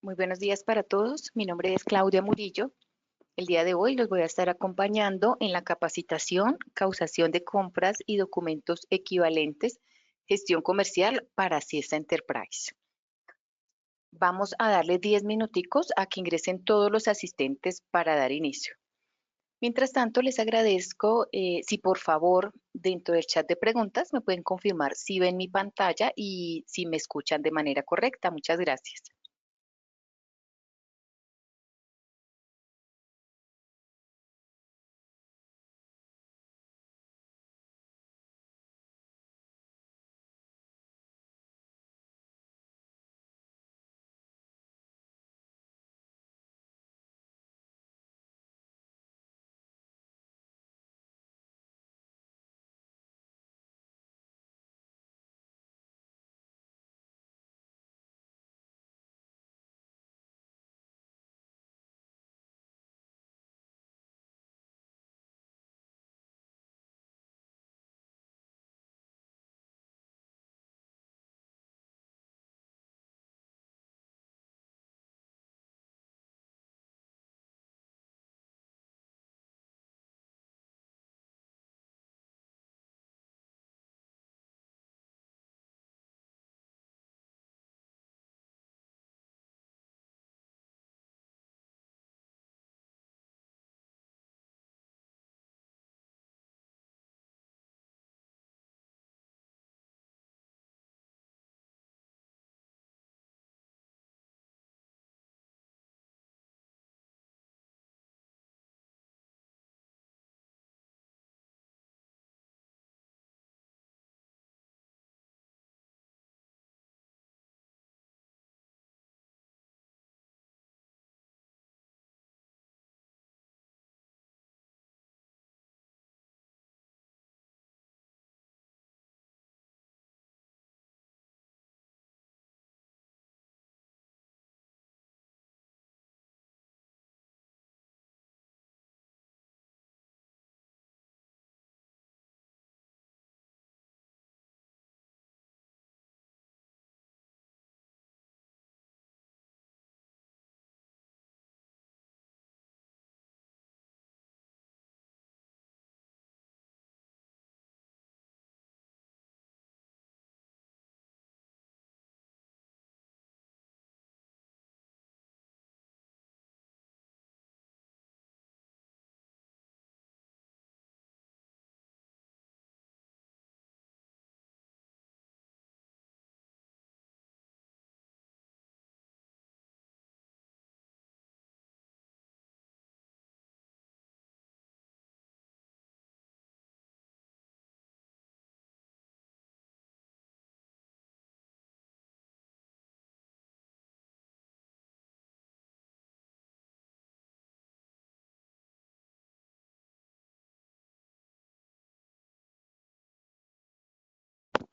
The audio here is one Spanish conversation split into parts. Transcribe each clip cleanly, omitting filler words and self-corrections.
Muy buenos días para todos. Mi nombre es Claudia Murillo. El día de hoy los voy a estar acompañando en la capacitación, causación de compras y documentos equivalentes, gestión comercial para CIESA Enterprise. Vamos a darle 10 minuticos a que ingresen todos los asistentes para dar inicio. Mientras tanto, les agradezco si por favor dentro del chat de preguntas me pueden confirmar si ven mi pantalla y si me escuchan de manera correcta. Muchas gracias.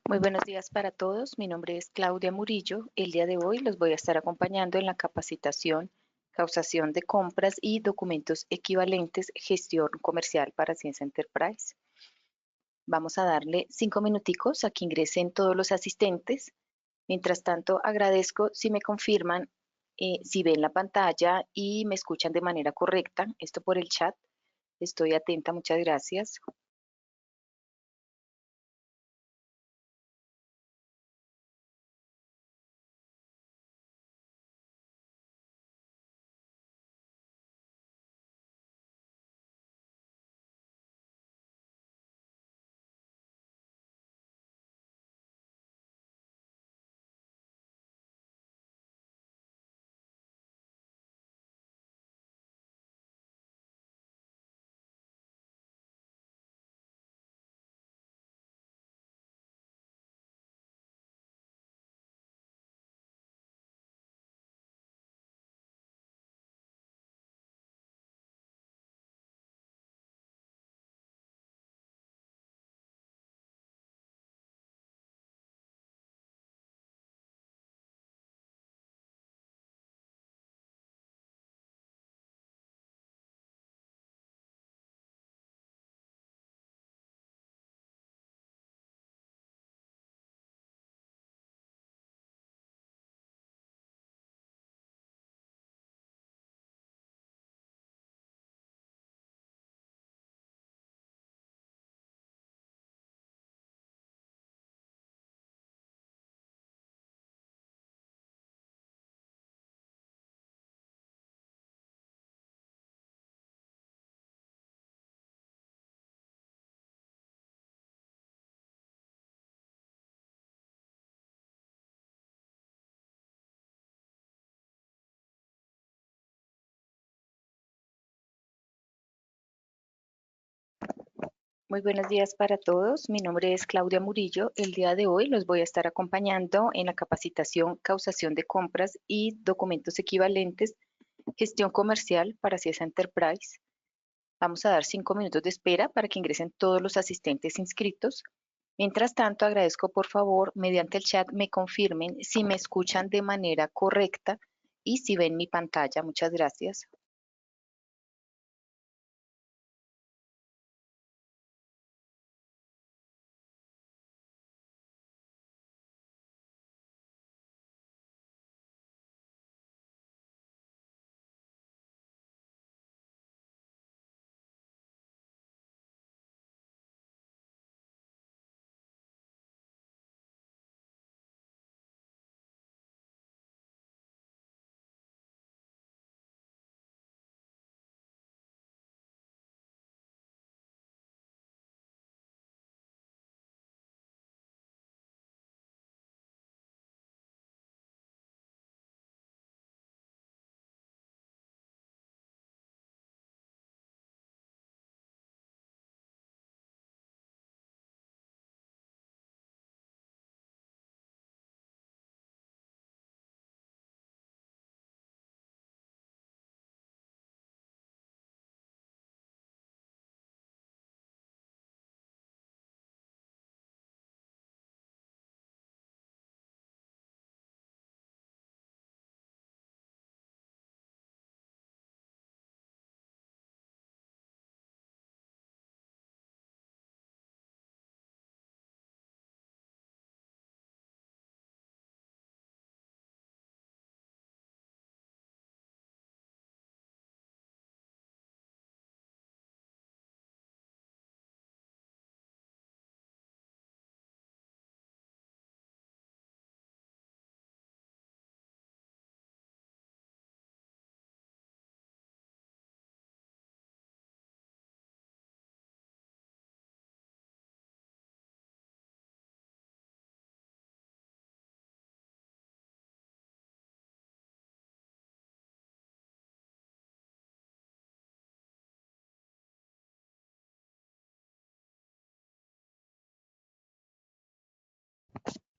Muy buenos días para todos. Mi nombre es Claudia Murillo. El día de hoy los voy a estar acompañando en la capacitación, causación de compras y documentos equivalentes, gestión comercial para Ciencia Enterprise. Vamos a darle 5 minuticos a que ingresen todos los asistentes. Mientras tanto, agradezco si me confirman si ven la pantalla y me escuchan de manera correcta. Esto por el chat. Estoy atenta. Muchas gracias. Muy buenos días para todos. Mi nombre es Claudia Murillo. El día de hoy los voy a estar acompañando en la capacitación Causación de compras y documentos equivalentes, gestión comercial para CIESA Enterprise. Vamos a dar 5 minutos de espera para que ingresen todos los asistentes inscritos. Mientras tanto, agradezco por favor, mediante el chat, me confirmen si me escuchan de manera correcta y si ven mi pantalla. Muchas gracias.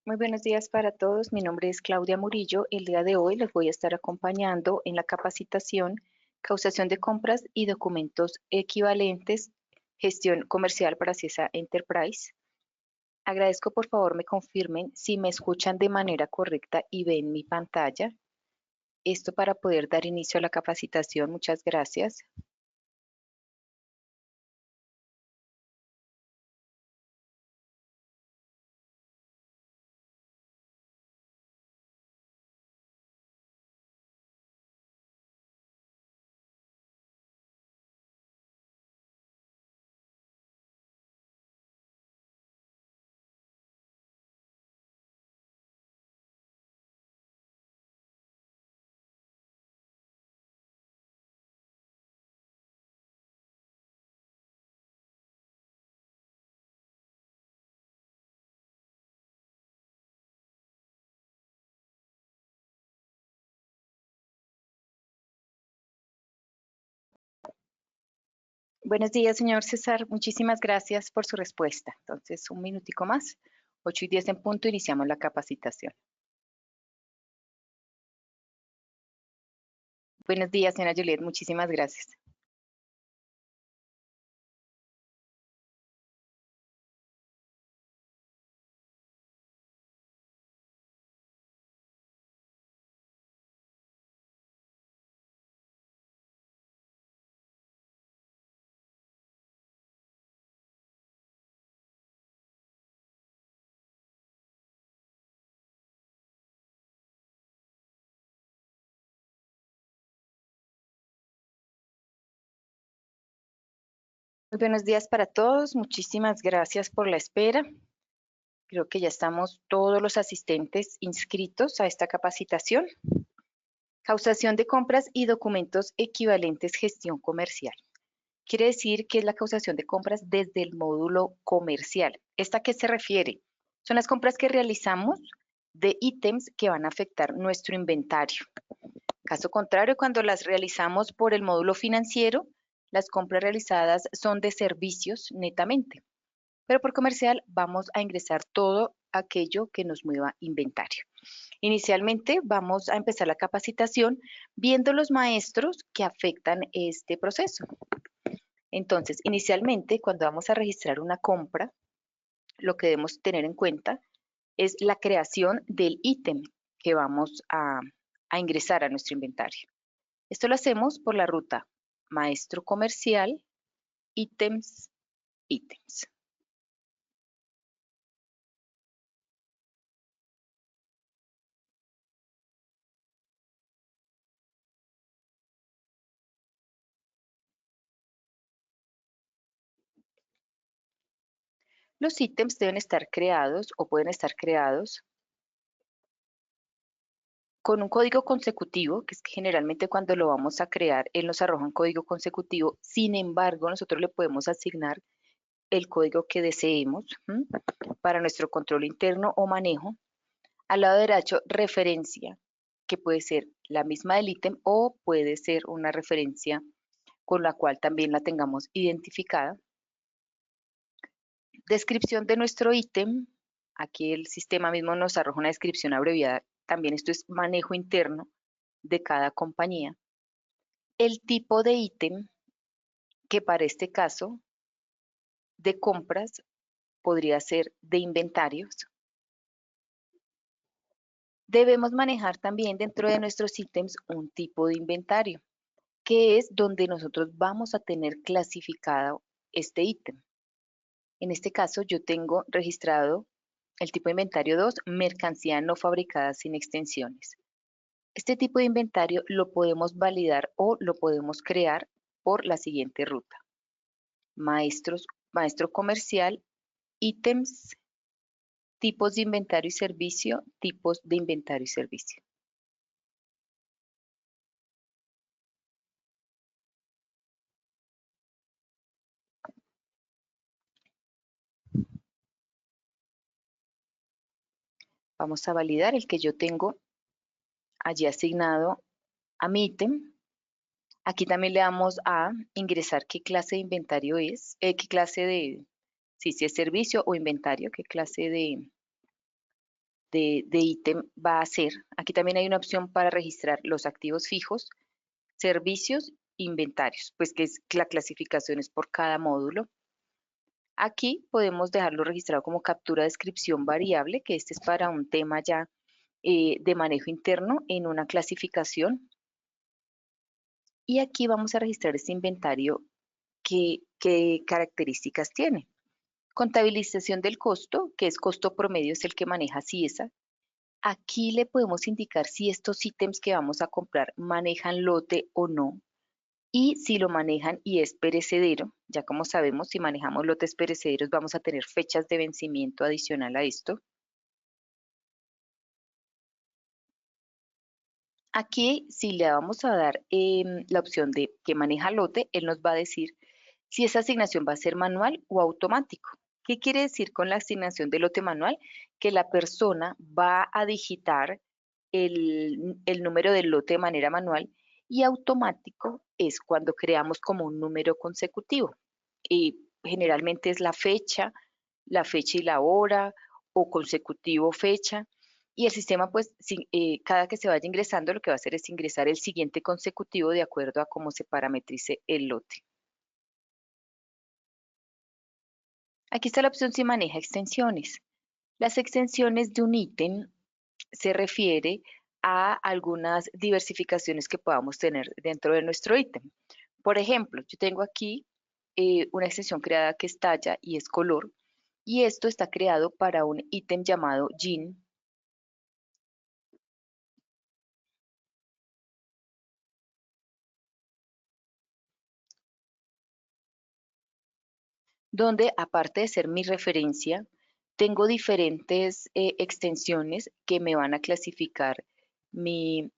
Muy buenos días para todos. Mi nombre es Claudia Murillo. El día de hoy les voy a estar acompañando en la capacitación Causación de compras y documentos equivalentes, gestión comercial para CIESA Enterprise. Agradezco por favor me confirmen si me escuchan de manera correcta y ven mi pantalla. Esto para poder dar inicio a la capacitación. Muchas gracias. Buenos días, señor César. Muchísimas gracias por su respuesta. Entonces, un minutico más. 8:10 en punto, iniciamos la capacitación. Buenos días, señora Juliet. Muchísimas gracias. Muy buenos días para todos. Muchísimas gracias por la espera. Creo que ya estamos todos los asistentes inscritos a esta capacitación. Causación de compras y documentos equivalentes, gestión comercial. Quiere decir que es la causación de compras desde el módulo comercial. ¿Esta a qué se refiere? Son las compras que realizamos de ítems que van a afectar nuestro inventario. Caso contrario, cuando las realizamos por el módulo financiero, las compras realizadas son de servicios netamente, pero por comercial vamos a ingresar todo aquello que nos mueva inventario. Inicialmente vamos a empezar la capacitación viendo los maestros que afectan este proceso. Entonces, inicialmente, cuando vamos a registrar una compra, lo que debemos tener en cuenta es la creación del ítem que vamos a ingresar a nuestro inventario. Esto lo hacemos por la ruta maestro comercial, ítems, ítems. Los ítems deben estar creados o pueden estar creados con un código consecutivo, que es que generalmente cuando lo vamos a crear, él nos arroja un código consecutivo. Sin embargo, nosotros le podemos asignar el código que deseemos para nuestro control interno o manejo. Al lado derecho, referencia, que puede ser la misma del ítem o puede ser una referencia con la cual también la tengamos identificada. Descripción de nuestro ítem. Aquí el sistema mismo nos arroja una descripción abreviada. También esto es manejo interno de cada compañía. El tipo de ítem, que para este caso de compras podría ser de inventarios. Debemos manejar también dentro de nuestros ítems un tipo de inventario, que es donde nosotros vamos a tener clasificado este ítem. En este caso yo tengo registrado el tipo de inventario 2, mercancía no fabricada sin extensiones. Este tipo de inventario lo podemos validar o lo podemos crear por la siguiente ruta. Maestro comercial, ítems, tipos de inventario y servicio, tipos de inventario y servicio. Vamos a validar el que yo tengo allí asignado a mi ítem. Aquí también le damos a ingresar qué clase de inventario es, qué clase de, si es servicio o inventario, qué clase de ítem va a ser. Aquí también hay una opción para registrar los activos fijos, servicios, inventarios, pues que es la clasificación es por cada módulo. Aquí podemos dejarlo registrado como captura descripción variable, que este es para un tema ya de manejo interno en una clasificación. Y aquí vamos a registrar este inventario, qué características tiene. Contabilización del costo, que es costo promedio, es el que maneja CIESA. Aquí le podemos indicar si estos ítems que vamos a comprar manejan lote o no. Y si lo manejan y es perecedero, ya como sabemos, si manejamos lotes perecederos vamos a tener fechas de vencimiento adicional a esto. Aquí, si le vamos a dar la opción de que maneja lote, él nos va a decir si esa asignación va a ser manual o automático. ¿Qué quiere decir con la asignación de lote manual? Que la persona va a digitar el número del lote de manera manual, y automático es cuando creamos como un número consecutivo. Y generalmente es la fecha y la hora, o consecutivo fecha. Y el sistema, pues, cada que se vaya ingresando, lo que va a hacer es ingresar el siguiente consecutivo de acuerdo a cómo se parametrice el lote. Aquí está la opción si maneja extensiones. Las extensiones de un ítem se refiere a algunas diversificaciones que podamos tener dentro de nuestro ítem. Por ejemplo, yo tengo aquí una extensión creada que es talla y es color, y esto está creado para un ítem llamado jean, donde aparte de ser mi referencia, tengo diferentes extensiones que me van a clasificar mi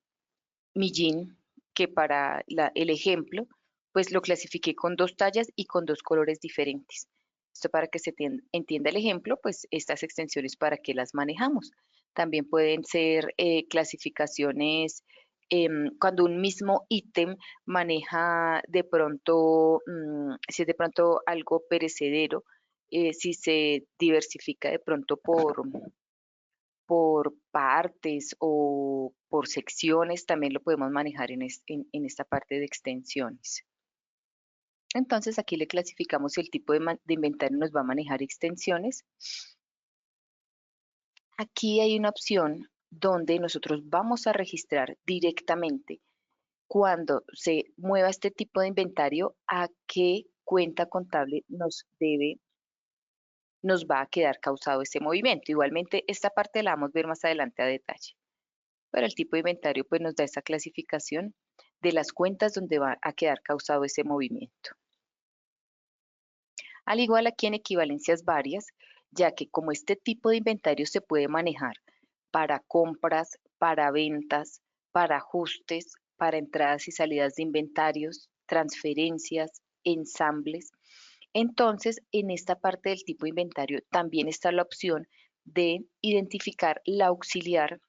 jean, que para el ejemplo, pues lo clasifiqué con 2 tallas y con 2 colores diferentes. Esto para que se entienda el ejemplo, pues estas extensiones para qué las manejamos. También pueden ser clasificaciones cuando un mismo ítem maneja de pronto, si es de pronto algo perecedero, si se diversifica de pronto por partes o por secciones, también lo podemos manejar en esta parte de extensiones. Entonces aquí le clasificamos si el tipo de inventario nos va a manejar extensiones. Aquí hay una opción donde nosotros vamos a registrar directamente cuando se mueva este tipo de inventario a qué cuenta contable nos va a quedar causado ese movimiento. Igualmente, esta parte la vamos a ver más adelante a detalle. Pero el tipo de inventario pues nos da esa clasificación de las cuentas donde va a quedar causado ese movimiento. Al igual aquí en equivalencias varias, ya que como este tipo de inventario se puede manejar para compras, para ventas, para ajustes, para entradas y salidas de inventarios, transferencias, ensambles, entonces en esta parte del tipo de inventario también está la opción de identificar la auxiliar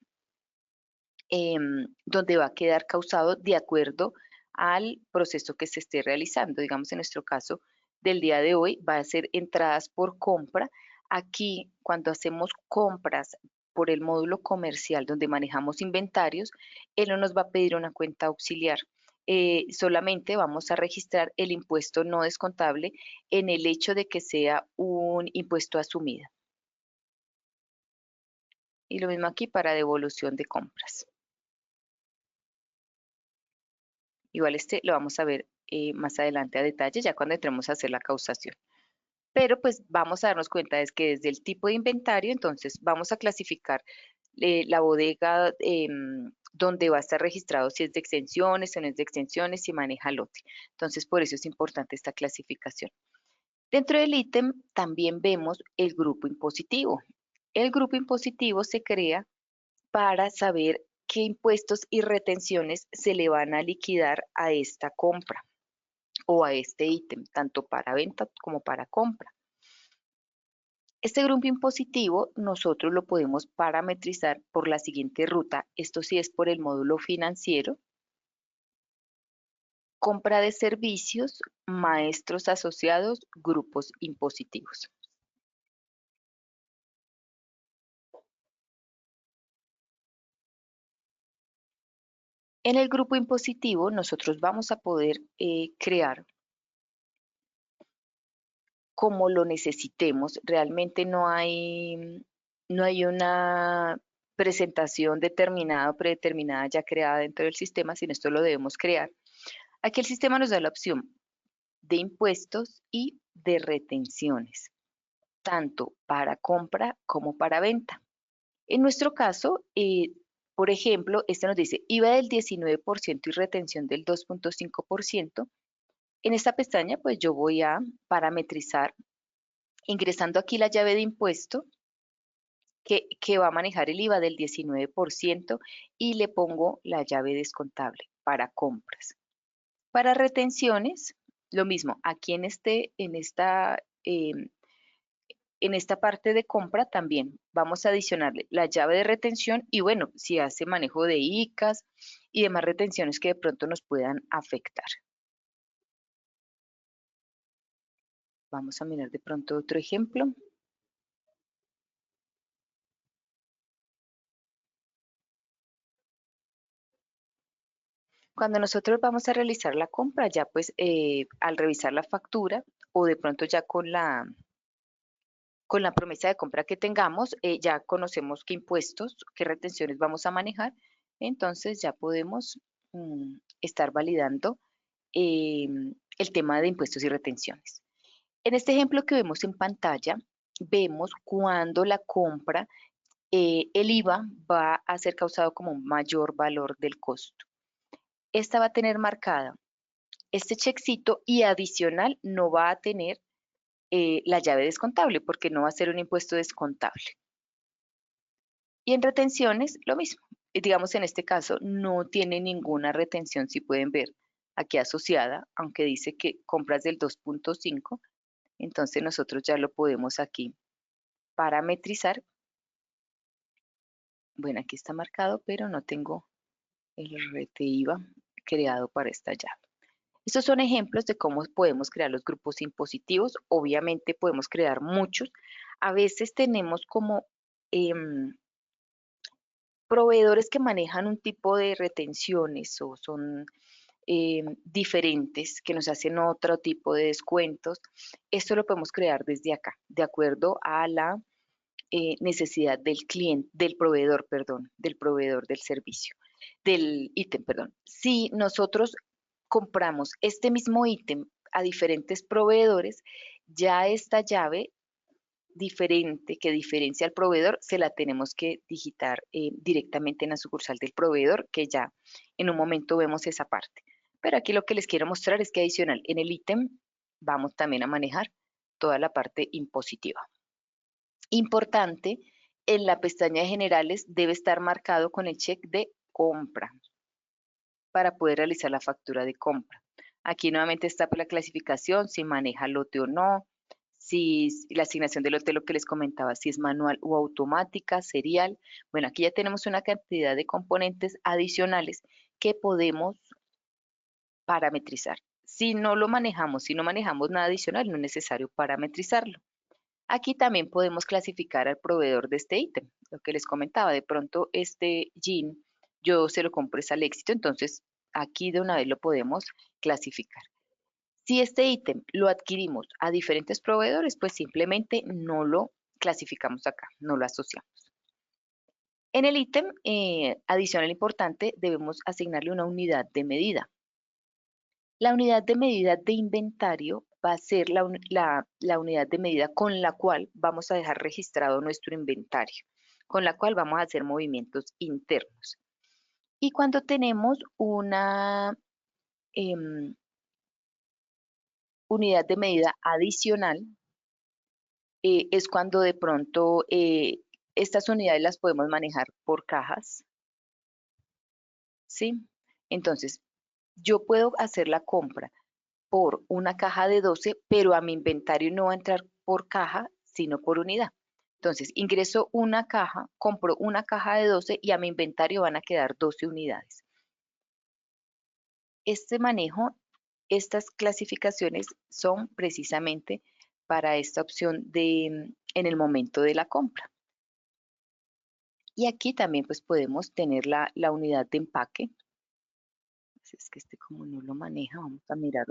donde va a quedar causado de acuerdo al proceso que se esté realizando. Digamos, en nuestro caso del día de hoy va a ser entradas por compra. Aquí, cuando hacemos compras por el módulo comercial donde manejamos inventarios, él no nos va a pedir una cuenta auxiliar. Solamente vamos a registrar el impuesto no descontable en el hecho de que sea un impuesto asumido. Y lo mismo aquí para devolución de compras. Igual este lo vamos a ver más adelante a detalle, ya cuando entremos a hacer la causación. Pero pues vamos a darnos cuenta es que desde el tipo de inventario, entonces vamos a clasificar la bodega donde va a estar registrado si es de extensiones o no es de extensiones, si maneja lote. Entonces por eso es importante esta clasificación. Dentro del ítem también vemos el grupo impositivo. El grupo impositivo se crea para saber qué impuestos y retenciones se le van a liquidar a esta compra o a este ítem, tanto para venta como para compra. Este grupo impositivo nosotros lo podemos parametrizar por la siguiente ruta. Esto sí es por el módulo financiero, compra de servicios, maestros asociados, grupos impositivos. En el grupo impositivo nosotros vamos a poder crear como lo necesitemos. Realmente no hay una presentación determinada o predeterminada ya creada dentro del sistema, sino esto lo debemos crear. Aquí el sistema nos da la opción de impuestos y de retenciones, tanto para compra como para venta. En nuestro caso, por ejemplo, este nos dice IVA del 19% y retención del 2.5%. En esta pestaña, pues yo voy a parametrizar ingresando aquí la llave de impuesto que va a manejar el IVA del 19% y le pongo la llave descontable para compras. Para retenciones, lo mismo, aquí en esta parte de compra también vamos a adicionarle la llave de retención y bueno, si hace manejo de ICAs y demás retenciones que de pronto nos puedan afectar. Vamos a mirar de pronto otro ejemplo. Cuando nosotros vamos a realizar la compra, ya pues al revisar la factura o de pronto ya con la promesa de compra que tengamos, ya conocemos qué impuestos, qué retenciones vamos a manejar, entonces ya podemos estar validando el tema de impuestos y retenciones. En este ejemplo que vemos en pantalla, vemos cuando la compra, el IVA va a ser causado como un mayor valor del costo. Esta va a tener marcada este checkcito y adicional no va a tener la llave descontable porque no va a ser un impuesto descontable. Y en retenciones, lo mismo. Digamos, en este caso, no tiene ninguna retención, si pueden ver aquí asociada, aunque dice que compras del 2.5, entonces nosotros ya lo podemos aquí parametrizar. Bueno, aquí está marcado, pero no tengo el RT IVA creado para esta llave. Estos son ejemplos de cómo podemos crear los grupos impositivos. Obviamente podemos crear muchos. A veces tenemos como proveedores que manejan un tipo de retenciones o son diferentes que nos hacen otro tipo de descuentos. Esto lo podemos crear desde acá, de acuerdo a la necesidad del cliente, del proveedor, perdón, del proveedor del servicio, del ítem, perdón. Si nosotros compramos este mismo ítem a diferentes proveedores, ya esta llave diferente que diferencia al proveedor, se la tenemos que digitar directamente en la sucursal del proveedor, que ya en un momento vemos esa parte. Pero aquí lo que les quiero mostrar es que adicional en el ítem vamos también a manejar toda la parte impositiva. Importante, en la pestaña de generales debe estar marcado con el check de compra para poder realizar la factura de compra. Aquí nuevamente está la clasificación, si maneja lote o no, si la asignación del lote, lo que les comentaba, si es manual o automática, serial. Bueno, aquí ya tenemos una cantidad de componentes adicionales que podemos parametrizar. Si no lo manejamos, si no manejamos nada adicional, no es necesario parametrizarlo. Aquí también podemos clasificar al proveedor de este ítem, lo que les comentaba, de pronto este jean yo se lo compro al éxito, entonces aquí de una vez lo podemos clasificar. Si este ítem lo adquirimos a diferentes proveedores, pues simplemente no lo clasificamos acá, no lo asociamos. En el ítem adicional importante debemos asignarle una unidad de medida. La unidad de medida de inventario va a ser la unidad de medida con la cual vamos a dejar registrado nuestro inventario, con la cual vamos a hacer movimientos internos. Y cuando tenemos una unidad de medida adicional, es cuando de pronto estas unidades las podemos manejar por cajas, ¿sí? Entonces, yo puedo hacer la compra por una caja de 12, pero a mi inventario no va a entrar por caja, sino por unidad. Entonces, ingreso una caja, compro una caja de 12 y a mi inventario van a quedar 12 unidades. Este manejo, estas clasificaciones son precisamente para esta opción de en el momento de la compra. Y aquí también pues podemos tener la unidad de empaque. Es que este como no lo maneja, vamos a mirar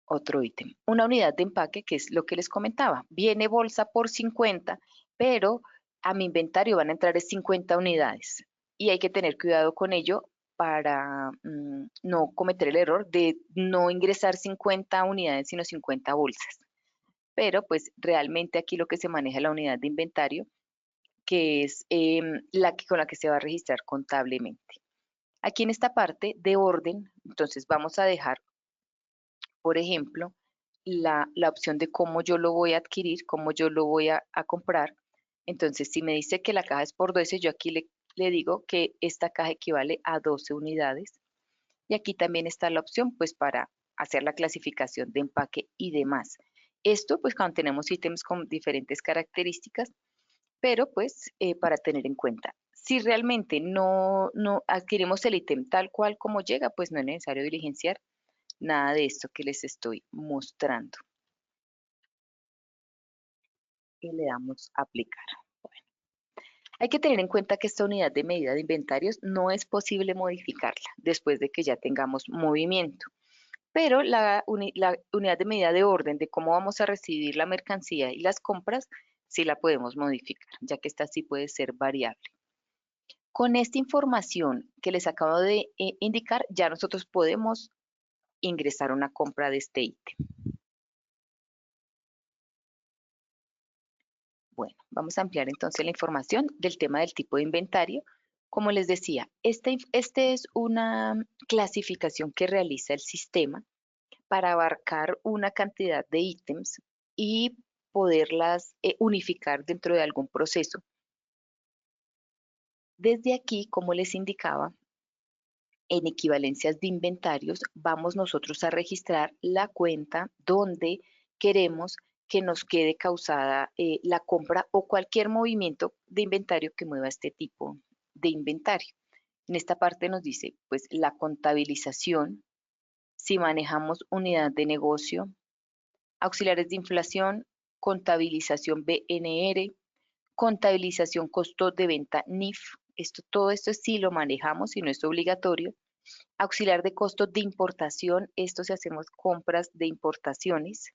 otro ítem. Una unidad de empaque, que es lo que les comentaba. Viene bolsa por 50, pero a mi inventario van a entrar 50 unidades. Y hay que tener cuidado con ello para no cometer el error de no ingresar 50 unidades, sino 50 bolsas. Pero pues realmente aquí lo que se maneja es la unidad de inventario, que es con la que se va a registrar contablemente. Aquí en esta parte de orden, entonces vamos a dejar, por ejemplo, la opción de cómo yo lo voy a adquirir, cómo yo lo voy a comprar. Entonces, si me dice que la caja es por 12, yo aquí le digo que esta caja equivale a 12 unidades. Y aquí también está la opción, pues, para hacer la clasificación de empaque y demás. Esto, pues, cuando tenemos ítems con diferentes características, pero, pues, para tener en cuenta. Si realmente no adquirimos el ítem tal cual como llega, pues no es necesario diligenciar nada de esto que les estoy mostrando. Y le damos a aplicar. Bueno, hay que tener en cuenta que esta unidad de medida de inventarios no es posible modificarla después de que ya tengamos movimiento. Pero la unidad de medida de orden de cómo vamos a recibir la mercancía y las compras, sí la podemos modificar, ya que esta sí puede ser variable. Con esta información que les acabo de indicar, ya nosotros podemos ingresar una compra de este ítem. Bueno, vamos a ampliar entonces la información del tema del tipo de inventario. Como les decía, este es una clasificación que realiza el sistema para abarcar una cantidad de ítems y poderlas unificar dentro de algún proceso. Desde aquí, como les indicaba, en equivalencias de inventarios, vamos nosotros a registrar la cuenta donde queremos que nos quede causada la compra o cualquier movimiento de inventario que mueva este tipo de inventario. En esta parte nos dice, pues, la contabilización, si manejamos unidad de negocio, auxiliares de inflación, contabilización BNR, contabilización costo de venta NIF. Todo esto sí lo manejamos y no es obligatorio. Auxiliar de costos de importación, esto si hacemos compras de importaciones.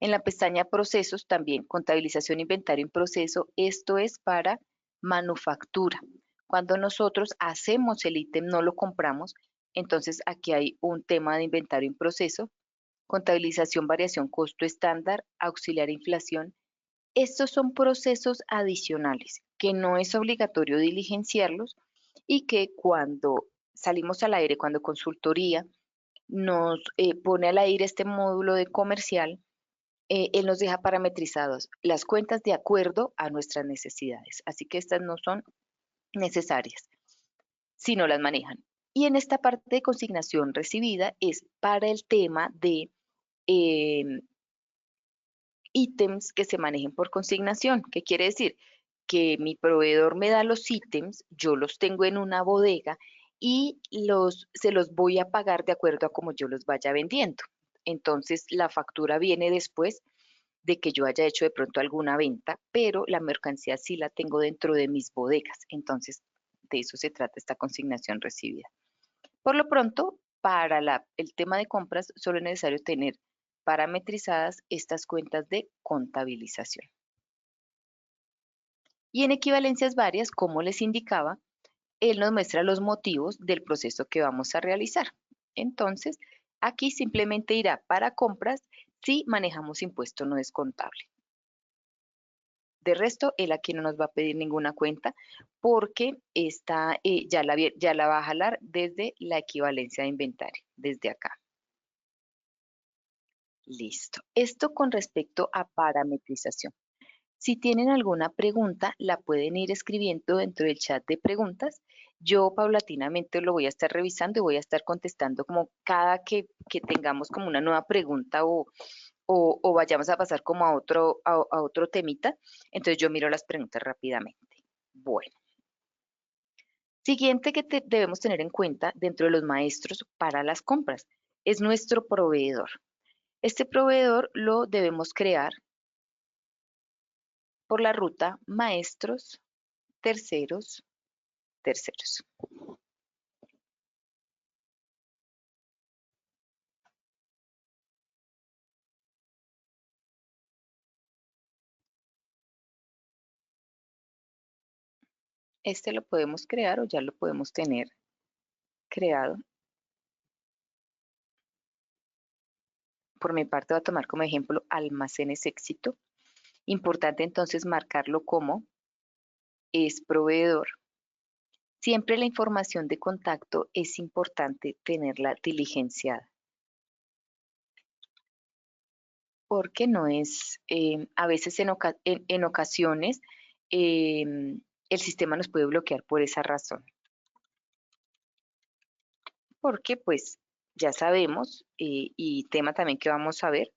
En la pestaña procesos también, contabilización inventario en proceso, esto es para manufactura. Cuando nosotros hacemos el ítem, no lo compramos, entonces aquí hay un tema de inventario en proceso, contabilización, variación, costo estándar, auxiliar inflación. Estos son procesos adicionales que no es obligatorio diligenciarlos y que cuando salimos al aire, cuando consultoría nos pone al aire este módulo de comercial, él nos deja parametrizados las cuentas de acuerdo a nuestras necesidades. Así que estas no son necesarias si no las manejan. Y en esta parte de consignación recibida es para el tema de ítems que se manejen por consignación. ¿Qué quiere decir? Que mi proveedor me da los ítems, yo los tengo en una bodega y se los voy a pagar de acuerdo a como yo los vaya vendiendo. Entonces, la factura viene después de que yo haya hecho de pronto alguna venta, pero la mercancía sí la tengo dentro de mis bodegas. Entonces, de eso se trata esta consignación recibida. Por lo pronto, para el tema de compras, solo es necesario tener parametrizadas estas cuentas de contabilización. Y en equivalencias varias, como les indicaba, él nos muestra los motivos del proceso que vamos a realizar. Entonces, aquí simplemente irá para compras si manejamos impuesto no descontable. De resto, él aquí no nos va a pedir ninguna cuenta porque ya la va a jalar desde la equivalencia de inventario, desde acá. Listo. Esto con respecto a parametrización. Si tienen alguna pregunta, la pueden ir escribiendo dentro del chat de preguntas. Yo paulatinamente lo voy a estar revisando y voy a estar contestando como cada que tengamos como una nueva pregunta o vayamos a pasar como a otro temita. Entonces yo miro las preguntas rápidamente. Bueno. Siguiente que debemos tener en cuenta dentro de los maestros para las compras es nuestro proveedor. Este proveedor lo debemos crear por la ruta maestros, terceros, terceros. Este lo podemos crear o ya lo podemos tener creado. Por mi parte voy a tomar como ejemplo almacenes éxito. Importante entonces marcarlo como es proveedor. Siempre la información de contacto es importante tenerla diligenciada. Porque no es, a veces en ocasiones, el sistema nos puede bloquear por esa razón. Porque pues ya sabemos, y tema también que vamos a ver,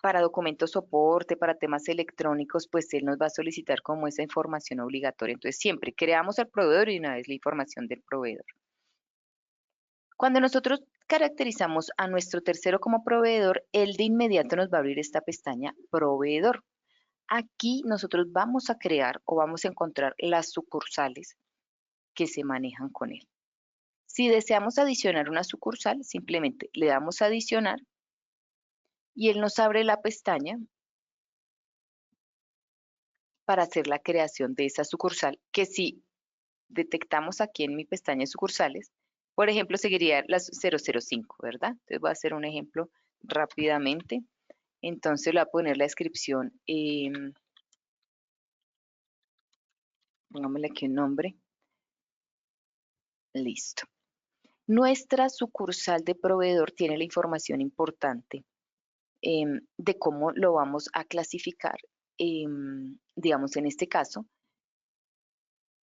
para documentos soporte, para temas electrónicos, pues él nos va a solicitar como esa información obligatoria. Entonces siempre creamos al proveedor y una vez la información del proveedor. Cuando nosotros caracterizamos a nuestro tercero como proveedor, él de inmediato nos va a abrir esta pestaña proveedor. Aquí nosotros vamos a crear o vamos a encontrar las sucursales que se manejan con él. Si deseamos adicionar una sucursal, simplemente le damos a adicionar y él nos abre la pestaña para hacer la creación de esa sucursal, que si detectamos aquí en mi pestaña de sucursales, por ejemplo, seguiría la 005, ¿verdad? Entonces voy a hacer un ejemplo rápidamente. Entonces le voy a poner la descripción, pongámosle aquí un nombre. Listo. Nuestra sucursal de proveedor tiene la información importante de cómo lo vamos a clasificar. Digamos, en este caso,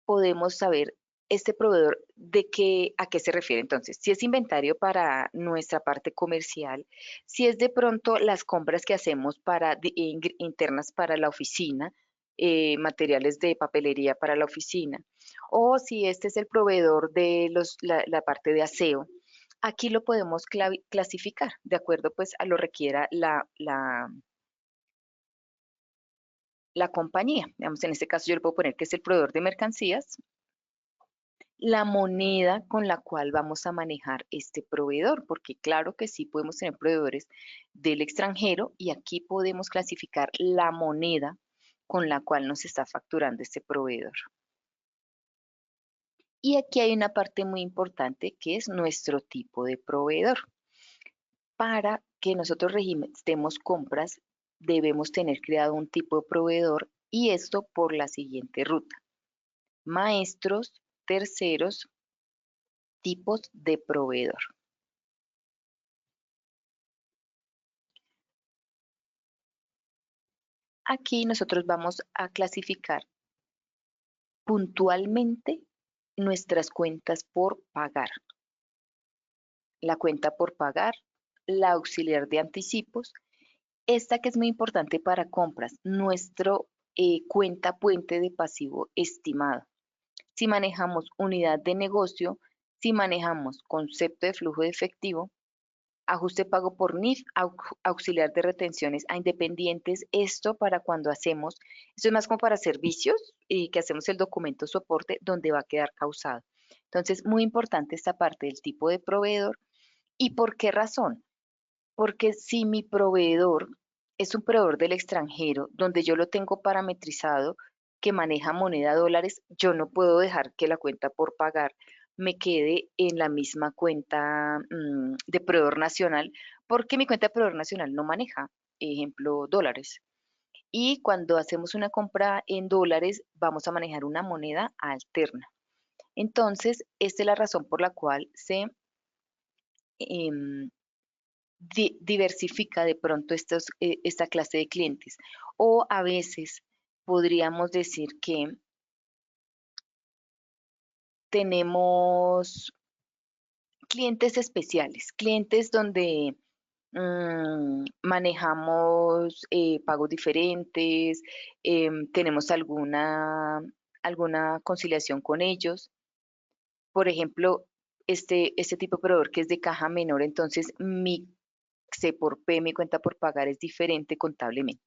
podemos saber este proveedor a qué se refiere. Entonces, si es inventario para nuestra parte comercial, si es de pronto las compras que hacemos internas para la oficina, materiales de papelería para la oficina, o si este es el proveedor de la parte de aseo, aquí lo podemos clasificar de acuerdo pues a lo requiera la compañía. Digamos, en este caso yo le puedo poner que es el proveedor de mercancías, la moneda con la cual vamos a manejar este proveedor, porque claro que sí podemos tener proveedores del extranjero y aquí podemos clasificar la moneda con la cual nos está facturando este proveedor. Y aquí hay una parte muy importante que es nuestro tipo de proveedor. Para que nosotros registremos compras, debemos tener creado un tipo de proveedor y esto por la siguiente ruta. Maestros, terceros, tipos de proveedor. Aquí nosotros vamos a clasificar puntualmente nuestras cuentas por pagar. La cuenta por pagar, la auxiliar de anticipos, esta que es muy importante para compras, nuestro cuenta puente de pasivo estimado. Si manejamos unidad de negocio, si manejamos concepto de flujo de efectivo, ajuste pago por NIF, auxiliar de retenciones a independientes, esto para cuando hacemos, esto es más como para servicios y que hacemos el documento soporte donde va a quedar causado. Entonces, muy importante esta parte del tipo de proveedor. ¿Y por qué razón? Porque si mi proveedor es un proveedor del extranjero, donde yo lo tengo parametrizado, que maneja moneda dólares, yo no puedo dejar que la cuenta por pagar me quede en la misma cuenta de proveedor nacional, porque mi cuenta de proveedor nacional no maneja, ejemplo, dólares. Y cuando hacemos una compra en dólares, vamos a manejar una moneda alterna. Entonces, esta es la razón por la cual se em, diversifica de pronto esta clase de clientes. O a veces podríamos decir que tenemos clientes especiales, clientes donde manejamos pagos diferentes, tenemos alguna conciliación con ellos. Por ejemplo, este tipo de proveedor que es de caja menor, entonces mi C por P, mi cuenta por pagar es diferente contablemente.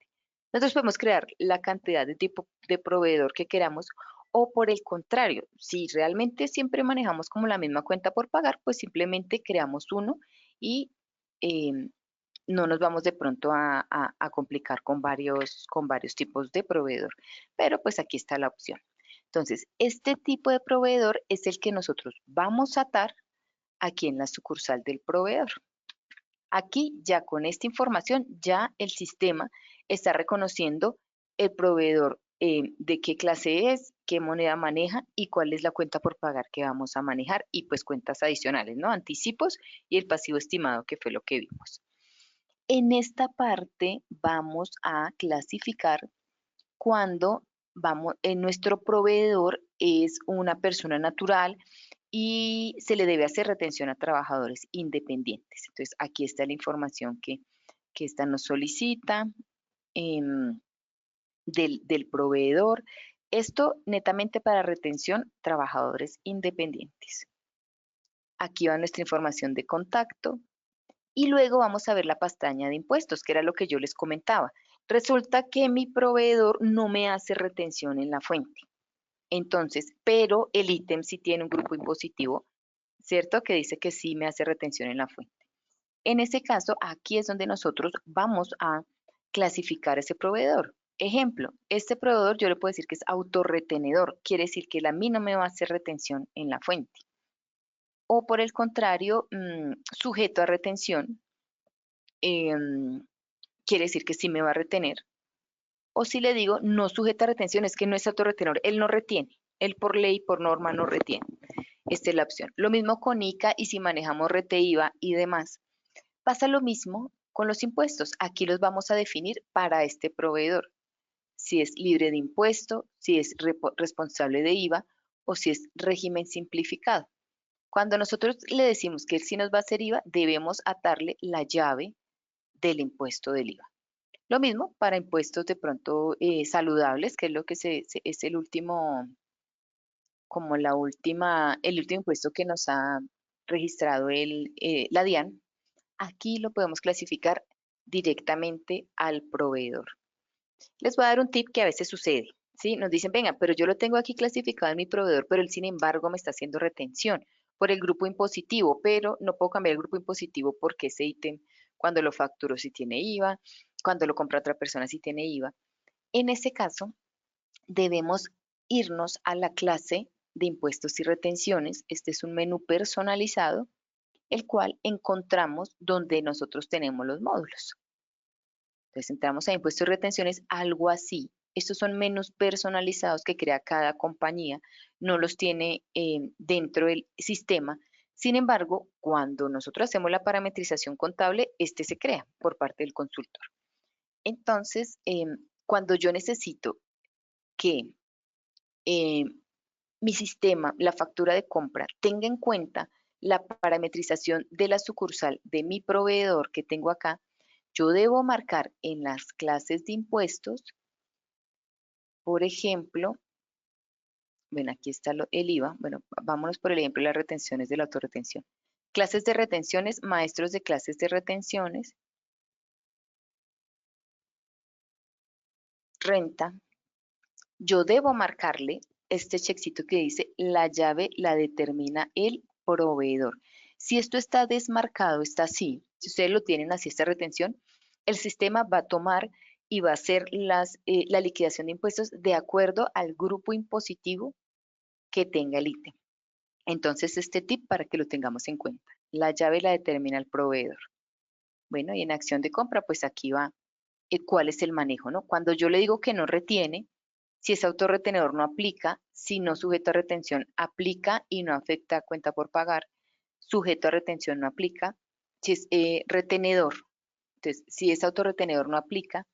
Nosotros podemos crear la cantidad de tipo de proveedor que queramos o por el contrario, si realmente siempre manejamos como la misma cuenta por pagar, pues simplemente creamos uno y em, no nos vamos de pronto a complicar con varios tipos de proveedor. Pero pues aquí está la opción. Entonces, este tipo de proveedor es el que nosotros vamos a atar aquí en la sucursal del proveedor. Aquí ya con esta información, ya el sistema está reconociendo el proveedor de qué clase es, qué moneda maneja y cuál es la cuenta por pagar que vamos a manejar y pues cuentas adicionales, ¿no? Anticipos y el pasivo estimado que fue lo que vimos. En esta parte vamos a clasificar cuando nuestro proveedor es una persona natural y se le debe hacer retención a trabajadores independientes. Entonces, aquí está la información que esta nos solicita em, del proveedor. Esto netamente para retención trabajadores independientes. Aquí va nuestra información de contacto. Y luego vamos a ver la pestaña de impuestos, que era lo que yo les comentaba. Resulta que mi proveedor no me hace retención en la fuente. Entonces, pero el ítem sí tiene un grupo impositivo, ¿cierto? Que dice que sí me hace retención en la fuente. En ese caso, aquí es donde nosotros vamos a clasificar ese proveedor. Ejemplo, este proveedor yo le puedo decir que es autorretenedor, quiere decir que a mí no me va a hacer retención en la fuente. O por el contrario, sujeto a retención, quiere decir que sí me va a retener. O si le digo no sujeta a retención, es que no es autorretenedor, él no retiene, él por ley, por norma no retiene. Esta es la opción. Lo mismo con ICA y si manejamos rete IVA y demás. Pasa lo mismo con los impuestos. Aquí los vamos a definir para este proveedor. Si es libre de impuesto, si es responsable de IVA o si es régimen simplificado. Cuando nosotros le decimos que él sí nos va a hacer IVA, debemos atarle la llave del impuesto del IVA. Lo mismo para impuestos de pronto saludables, que es lo que es el último, como el último impuesto que nos ha registrado la DIAN. Aquí lo podemos clasificar directamente al proveedor. Les voy a dar un tip que a veces sucede, ¿sí? Nos dicen, venga, pero yo lo tengo aquí clasificado en mi proveedor, pero él sin embargo me está haciendo retención por el grupo impositivo, pero no puedo cambiar el grupo impositivo porque ese ítem, cuando lo facturo si tiene IVA, cuando lo compra otra persona si tiene IVA. En ese caso, debemos irnos a la clase de impuestos y retenciones. Este es un menú personalizado, el cual encontramos donde nosotros tenemos los módulos. Entonces entramos a impuestos y retenciones, algo así. Estos son menús personalizados que crea cada compañía, no los tiene dentro del sistema. Sin embargo, cuando nosotros hacemos la parametrización contable, este se crea por parte del consultor. Entonces, cuando yo necesito que mi sistema, la factura de compra, tenga en cuenta la parametrización de la sucursal de mi proveedor que tengo acá, yo debo marcar en las clases de impuestos, por ejemplo, bueno, aquí está el IVA, bueno, vámonos por el ejemplo de las retenciones de la autorretención. Clases de retenciones, maestros de clases de retenciones, renta, yo debo marcarle este checkcito que dice la llave la determina el proveedor. Si esto está desmarcado, está así, si ustedes lo tienen así, esta retención, el sistema va a tomar y va a hacer la liquidación de impuestos de acuerdo al grupo impositivo que tenga el ítem. Entonces, este tip para que lo tengamos en cuenta. La llave la determina el proveedor. Bueno, y en acción de compra, pues aquí va cuál es el manejo, ¿no? Cuando yo le digo que no retiene, si es autorretenedor no aplica, si no sujeto a retención aplica y no afecta a cuenta por pagar, sujeto a retención no aplica, si es retenedor, entonces si es autorretenedor no aplica,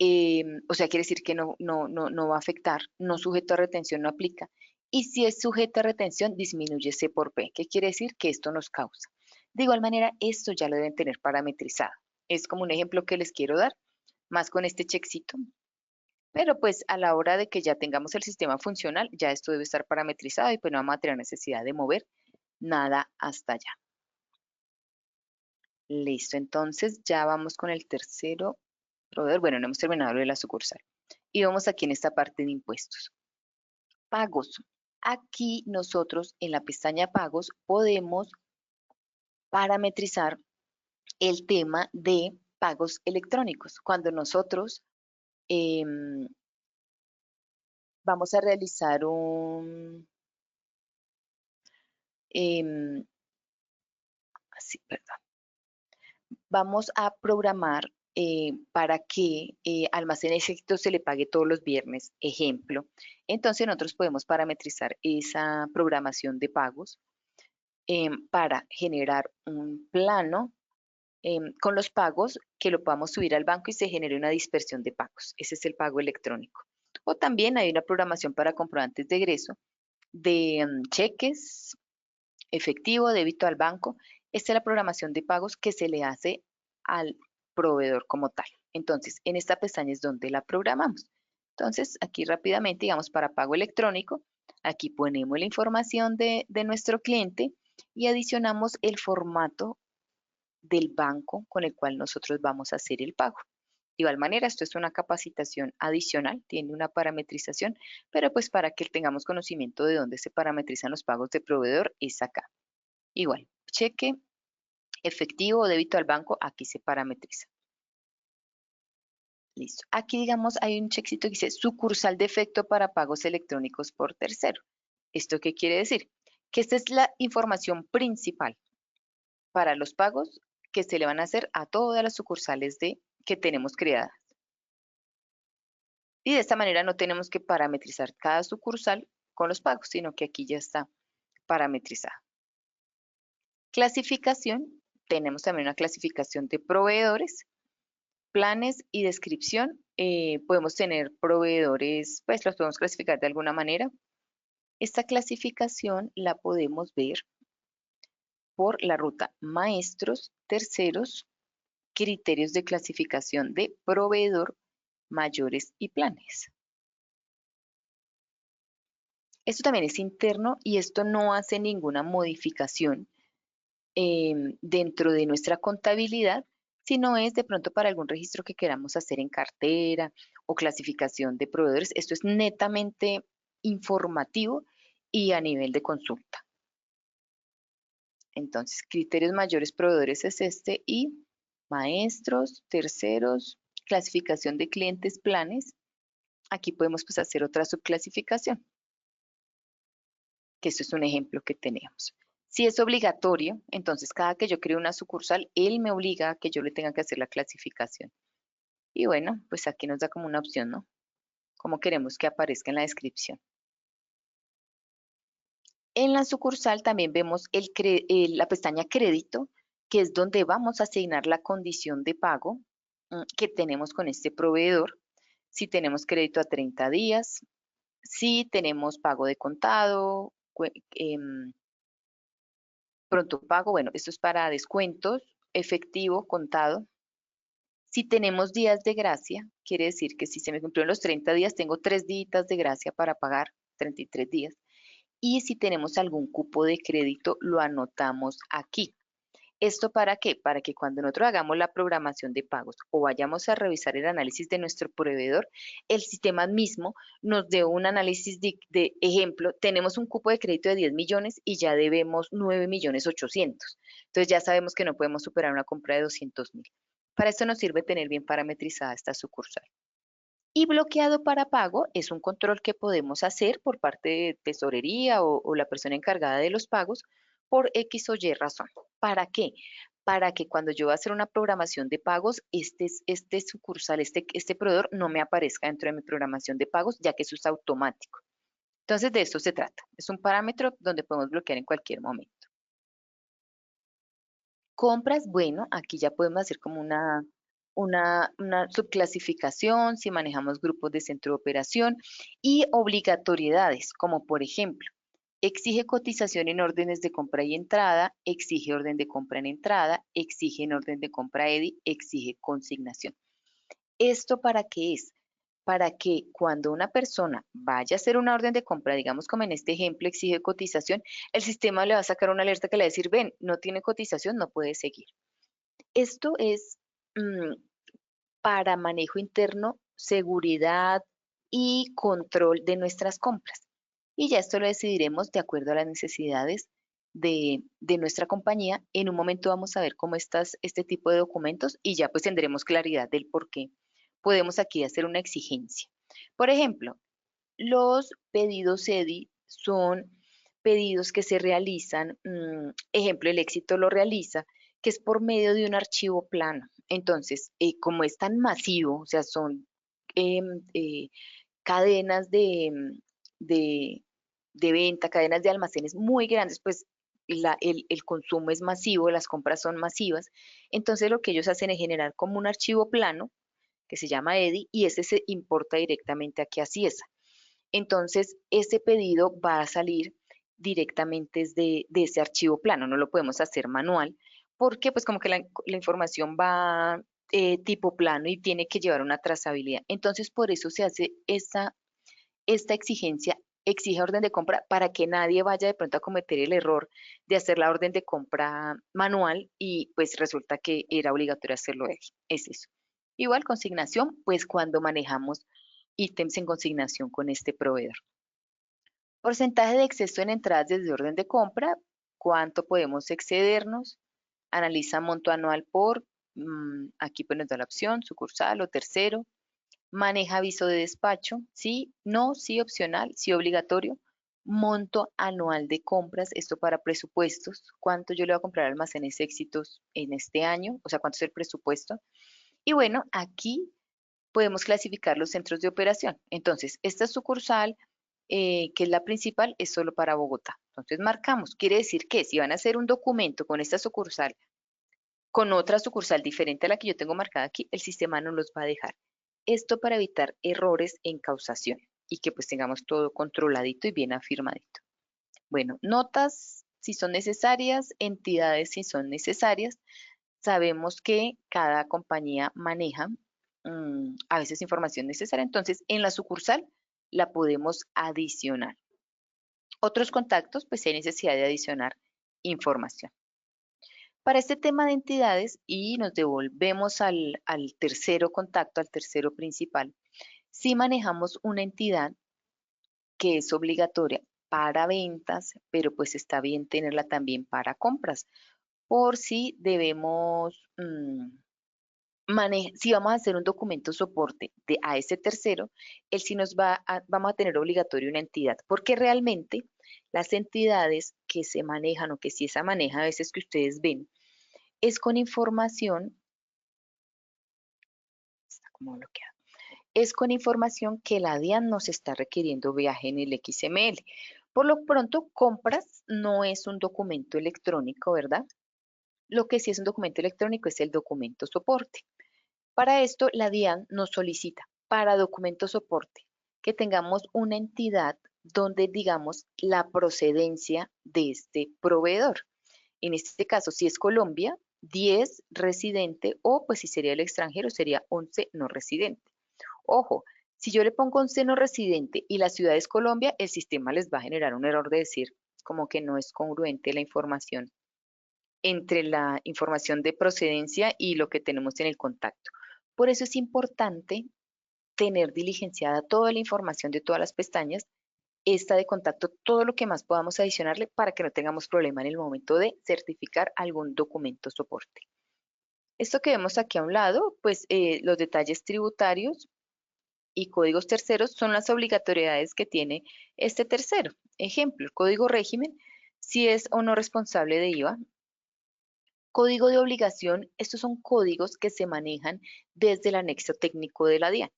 o sea, quiere decir que no va a afectar, no sujeto a retención no aplica, y si es sujeto a retención disminuye C por P, ¿qué quiere decir? Que esto nos causa. De igual manera, esto ya lo deben tener parametrizado. Es como un ejemplo que les quiero dar, más con este checkcito. Pero pues a la hora de que ya tengamos el sistema funcional, ya esto debe estar parametrizado y pues no vamos a tener necesidad de mover nada hasta allá. Listo, entonces ya vamos con el tercero proveedor. Bueno, no hemos terminado lo de la sucursal. Y vamos aquí en esta parte de impuestos. Pagos. Aquí nosotros en la pestaña pagos podemos parametrizar el tema de pagos electrónicos. Cuando nosotros vamos a realizar perdón, vamos a programar para que Almacén Éxito se le pague todos los viernes, ejemplo. Entonces nosotros podemos parametrizar esa programación de pagos para generar un plano con los pagos que lo podamos subir al banco y se genere una dispersión de pagos. Ese es el pago electrónico. O también hay una programación para comprobantes de egreso de cheques, efectivo, débito al banco. Esta es la programación de pagos que se le hace al proveedor como tal. Entonces, en esta pestaña es donde la programamos. Entonces, aquí rápidamente, digamos, para pago electrónico, aquí ponemos la información de nuestro cliente y adicionamos el formato del banco con el cual nosotros vamos a hacer el pago. De igual manera, esto es una capacitación adicional, tiene una parametrización, pero pues para que tengamos conocimiento de dónde se parametrizan los pagos de proveedor es acá. Igual, cheque, efectivo o débito al banco, aquí se parametriza. Listo. Aquí, digamos, hay un checkcito que dice sucursal de efecto para pagos electrónicos por tercero. ¿Esto qué quiere decir? Que esta es la información principal para los pagos que se le van a hacer a todas las sucursales que tenemos creadas. Y de esta manera no tenemos que parametrizar cada sucursal con los pagos, sino que aquí ya está parametrizada. Clasificación. Tenemos también una clasificación de proveedores, planes y descripción. Podemos tener proveedores, pues los podemos clasificar de alguna manera. Esta clasificación la podemos ver por la ruta maestros, terceros criterios de clasificación de proveedor, mayores y planes. Esto también es interno y esto no hace ninguna modificación dentro de nuestra contabilidad, sino es de pronto para algún registro que queramos hacer en cartera o clasificación de proveedores. Esto es netamente informativo y a nivel de consulta. Entonces, criterios mayores proveedores es este y maestros, terceros, clasificación de clientes, planes. Aquí podemos pues hacer otra subclasificación, que esto es un ejemplo que tenemos. Si es obligatorio, entonces cada que yo creo una sucursal, él me obliga a que yo le tenga que hacer la clasificación. Y bueno, pues aquí nos da como una opción, ¿no? Como queremos que aparezca en la descripción. En la sucursal también vemos la pestaña crédito, que es donde vamos a asignar la condición de pago que tenemos con este proveedor. Si tenemos crédito a 30 días, si tenemos pago de contado, pronto pago, bueno, esto es para descuentos, efectivo, contado. Si tenemos días de gracia, quiere decir que si se me cumplieron los 30 días, tengo 3 días de gracia para pagar, 33 días. Y si tenemos algún cupo de crédito, lo anotamos aquí. ¿Esto para qué? Para que cuando nosotros hagamos la programación de pagos o vayamos a revisar el análisis de nuestro proveedor, el sistema mismo nos dé un análisis de ejemplo. Tenemos un cupo de crédito de 10 millones y ya debemos 9 millones 800. Entonces ya sabemos que no podemos superar una compra de 200.000. Para esto nos sirve tener bien parametrizada esta sucursal. Y bloqueado para pago es un control que podemos hacer por parte de tesorería o la persona encargada de los pagos por X o Y razón. ¿Para qué? Para que cuando yo voy a hacer una programación de pagos, este sucursal, este proveedor no me aparezca dentro de mi programación de pagos, ya que eso es automático. Entonces, de esto se trata. Es un parámetro donde podemos bloquear en cualquier momento. Compras, bueno, aquí ya podemos hacer como una subclasificación, si manejamos grupos de centro de operación y obligatoriedades, como por ejemplo, exige cotización en órdenes de compra y entrada, exige orden de compra en entrada, exige en orden de compra EDI, exige consignación. ¿Esto para qué es? Para que cuando una persona vaya a hacer una orden de compra, digamos como en este ejemplo exige cotización, el sistema le va a sacar una alerta que le va a decir, ven, no tiene cotización, no puede seguir. Esto es para manejo interno, seguridad y control de nuestras compras. Y ya esto lo decidiremos de acuerdo a las necesidades de nuestra compañía. En un momento vamos a ver cómo este tipo de documentos y ya pues tendremos claridad del por qué podemos aquí hacer una exigencia. Por ejemplo, los pedidos EDI son pedidos que se realizan, ejemplo, el éxito lo realiza, que es por medio de un archivo plano. Entonces, como es tan masivo, o sea, son cadenas de, de venta, cadenas de almacenes muy grandes, pues el consumo es masivo, las compras son masivas. Entonces, lo que ellos hacen es generar como un archivo plano que se llama EDI y ese se importa directamente aquí a Ciesa. Entonces, ese pedido va a salir directamente de ese archivo plano, no lo podemos hacer manual, porque pues como que la información va tipo plano y tiene que llevar una trazabilidad. Entonces, por eso se hace esta exigencia, exige orden de compra para que nadie vaya de pronto a cometer el error de hacer la orden de compra manual y pues resulta que era obligatorio hacerlo él. Es eso. Igual consignación, pues cuando manejamos ítems en consignación con este proveedor. Porcentaje de exceso en entradas desde orden de compra, cuánto podemos excedernos, analiza monto anual por, aquí pues nos da la opción, sucursal o tercero, maneja aviso de despacho, sí, no, sí opcional, sí obligatorio, monto anual de compras, esto para presupuestos, cuánto yo le voy a comprar almacenes éxitos en este año, o sea, cuánto es el presupuesto. Y bueno, aquí podemos clasificar los centros de operación. Entonces, esta sucursal, que es la principal, es solo para Bogotá. Entonces, marcamos. Quiere decir que si van a hacer un documento con esta sucursal, con otra sucursal diferente a la que yo tengo marcada aquí, el sistema no los va a dejar. Esto para evitar errores en causación y que pues tengamos todo controladito y bien afirmadito. Bueno, notas si son necesarias, entidades si son necesarias. sabemos que cada compañía maneja a veces información necesaria, entonces en la sucursal la podemos adicionar. Otros contactos, pues si hay necesidad de adicionar información. Para este tema de entidades, y nos devolvemos al tercero contacto, al tercero principal, si manejamos una entidad que es obligatoria para ventas, pero pues está bien tenerla también para compras, por si debemos, si vamos a hacer un documento soporte a ese tercero, él sí vamos a tener obligatorio una entidad, porque realmente las entidades que se manejan o que sí se maneja a veces que ustedes ven, es con información, está como bloqueado, es con información que la DIAN nos está requiriendo viaje en el XML. Por lo pronto, compras no es un documento electrónico, ¿verdad? Lo que sí es un documento electrónico es el documento soporte. Para esto, la DIAN nos solicita para documento soporte que tengamos una entidad donde digamos la procedencia de este proveedor. En este caso, si es Colombia, 10 residente o pues si sería el extranjero, sería 11 no residente. Ojo, si yo le pongo 11 no residente y la ciudad es Colombia, el sistema les va a generar un error de decir como que no es congruente la información entre la información de procedencia y lo que tenemos en el contacto. Por eso es importante tener diligenciada toda la información de todas las pestañas, esta de contacto, todo lo que más podamos adicionarle para que no tengamos problema en el momento de certificar algún documento soporte. Esto que vemos aquí a un lado, pues los detalles tributarios y códigos terceros son las obligatoriedades que tiene este tercero. Ejemplo, el código régimen, si es o no responsable de IVA. Código de obligación, estos son códigos que se manejan desde el anexo técnico de la DIAN.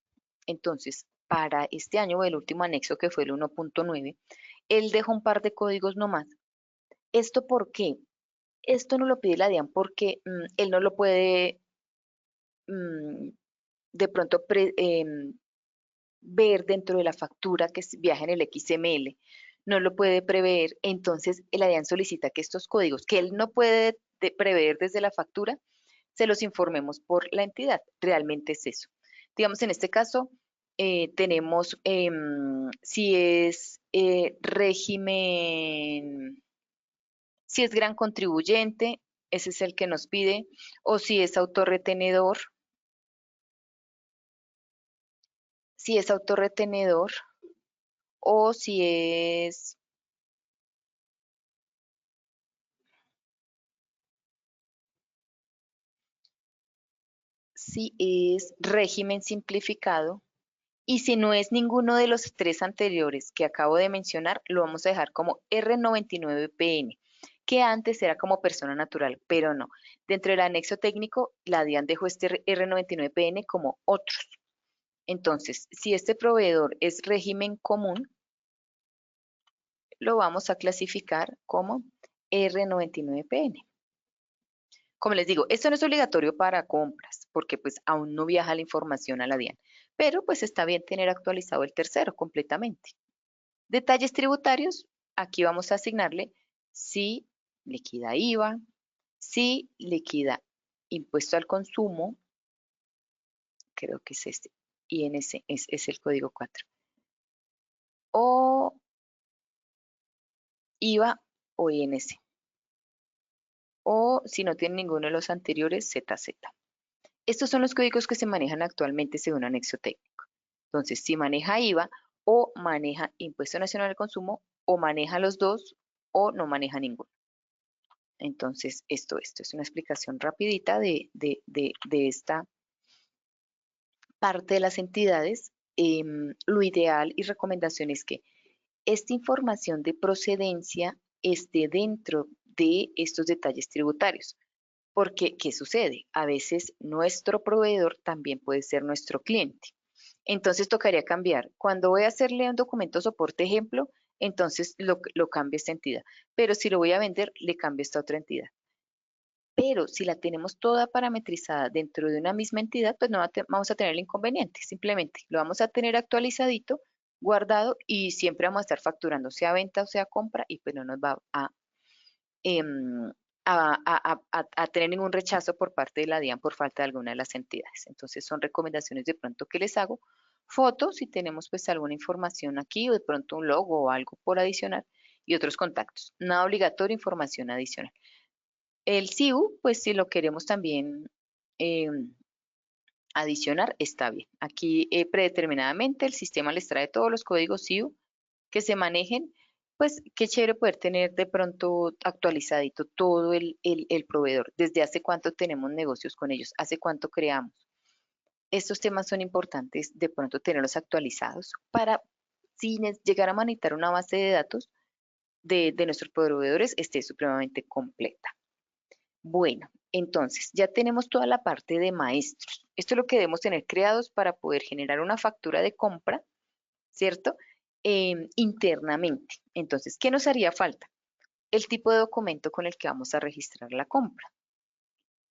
Entonces, para este año, el último anexo que fue el 1.9, él dejó un par de códigos nomás. ¿Esto por qué? Esto no lo pide la DIAN porque él no lo puede mm, de pronto ver dentro de la factura que viaja en el XML, no lo puede prever, entonces la DIAN solicita que estos códigos que él no puede prever desde la factura, se los informemos por la entidad. Realmente es eso. Digamos, en este caso, tenemos si es régimen, si es gran contribuyente, ese es el que nos pide, o si es autorretenedor, si es autorretenedor, o si es régimen simplificado, y si no es ninguno de los tres anteriores que acabo de mencionar, lo vamos a dejar como R99PN, que antes era como persona natural, pero no. Dentro del anexo técnico, la DIAN dejó este R99PN como otros. Entonces, si este proveedor es régimen común, lo vamos a clasificar como R99PN. Como les digo, esto no es obligatorio para compras, porque pues aún no viaja la información a la DIAN, pero pues está bien tener actualizado el tercero completamente. Detalles tributarios, aquí vamos a asignarle si liquida IVA, si liquida impuesto al consumo, creo que es este, INC, es el código 4, o IVA o INC, o si no tiene ninguno de los anteriores, ZZ. Estos son los códigos que se manejan actualmente según anexo técnico. Entonces, si maneja IVA o maneja Impuesto Nacional al Consumo, o maneja los dos o no maneja ninguno. Entonces, esto es una explicación rapidita de esta parte de las entidades. Lo ideal y recomendación es que esta información de procedencia esté dentro de estos detalles tributarios. Porque, ¿qué sucede? A veces nuestro proveedor también puede ser nuestro cliente. Entonces tocaría cambiar. Cuando voy a hacerle un documento soporte ejemplo, entonces lo cambio a esta entidad. Pero si lo voy a vender, le cambio a esta otra entidad. Pero si la tenemos toda parametrizada dentro de una misma entidad, pues no vamos a tener el inconveniente. Simplemente lo vamos a tener actualizadito, guardado y siempre vamos a estar facturando, sea venta o sea compra, y pues no nos va a a tener ningún rechazo por parte de la DIAN por falta de alguna de las entidades. Entonces son recomendaciones de pronto que les hago. Fotos, si tenemos pues alguna información aquí o de pronto un logo o algo por adicionar y otros contactos. Nada obligatorio, información adicional. El SIU, pues si lo queremos también eh, adicionar, está bien. Aquí predeterminadamente el sistema les trae todos los códigos SIU que se manejen, pues qué chévere poder tener de pronto actualizadito todo el proveedor, desde hace cuánto tenemos negocios con ellos, hace cuánto creamos. Estos temas son importantes de pronto tenerlos actualizados para si llegáramos a necesitar una base de datos de nuestros proveedores esté supremamente completa. Bueno, entonces ya tenemos toda la parte de maestros. Esto es lo que debemos tener creados para poder generar una factura de compra, ¿cierto? Internamente. Entonces, ¿qué nos haría falta? El tipo de documento con el que vamos a registrar la compra.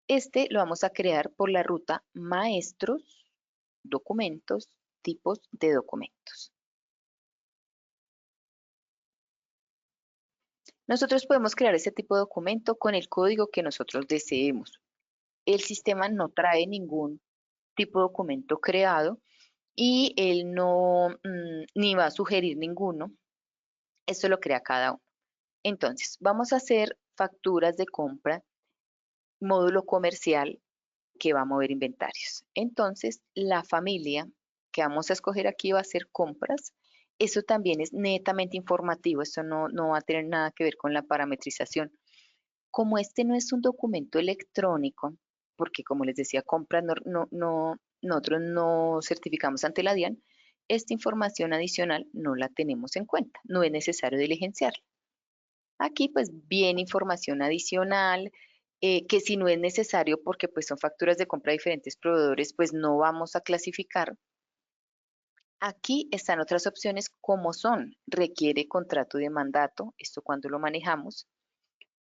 Este lo vamos a crear por la ruta maestros, documentos, tipos de documentos. Nosotros podemos crear ese tipo de documento con el código que nosotros deseemos. El sistema no trae ningún tipo de documento creado y él no ni va a sugerir ninguno. Esto lo crea cada uno. Entonces, vamos a hacer facturas de compra, módulo comercial que va a mover inventarios. Entonces, la familia que vamos a escoger aquí va a ser compras. Eso también es netamente informativo, esto no va a tener nada que ver con la parametrización. Como este no es un documento electrónico, porque como les decía, compras nosotros no certificamos ante la DIAN, esta información adicional no la tenemos en cuenta, no es necesario diligenciarla. Aquí pues viene información adicional, que si no es necesario porque pues son facturas de compra de diferentes proveedores, pues no vamos a clasificar. Aquí están otras opciones como son, requiere contrato de mandato, esto cuando lo manejamos.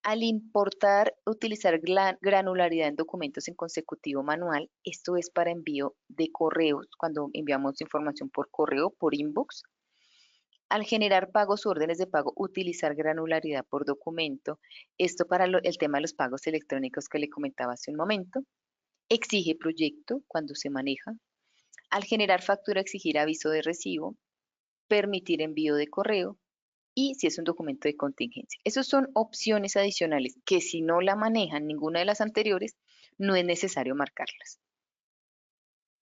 Al importar, utilizar granularidad en documentos en consecutivo manual, esto es para envío de correos, cuando enviamos información por correo, por inbox. Al generar pagos o órdenes de pago, utilizar granularidad por documento. Esto para el tema de los pagos electrónicos que le comentaba hace un momento. Exige proyecto cuando se maneja. Al generar factura, exigir aviso de recibo. Permitir envío de correo. Y si es un documento de contingencia. Esas son opciones adicionales que si no la manejan ninguna de las anteriores, no es necesario marcarlas.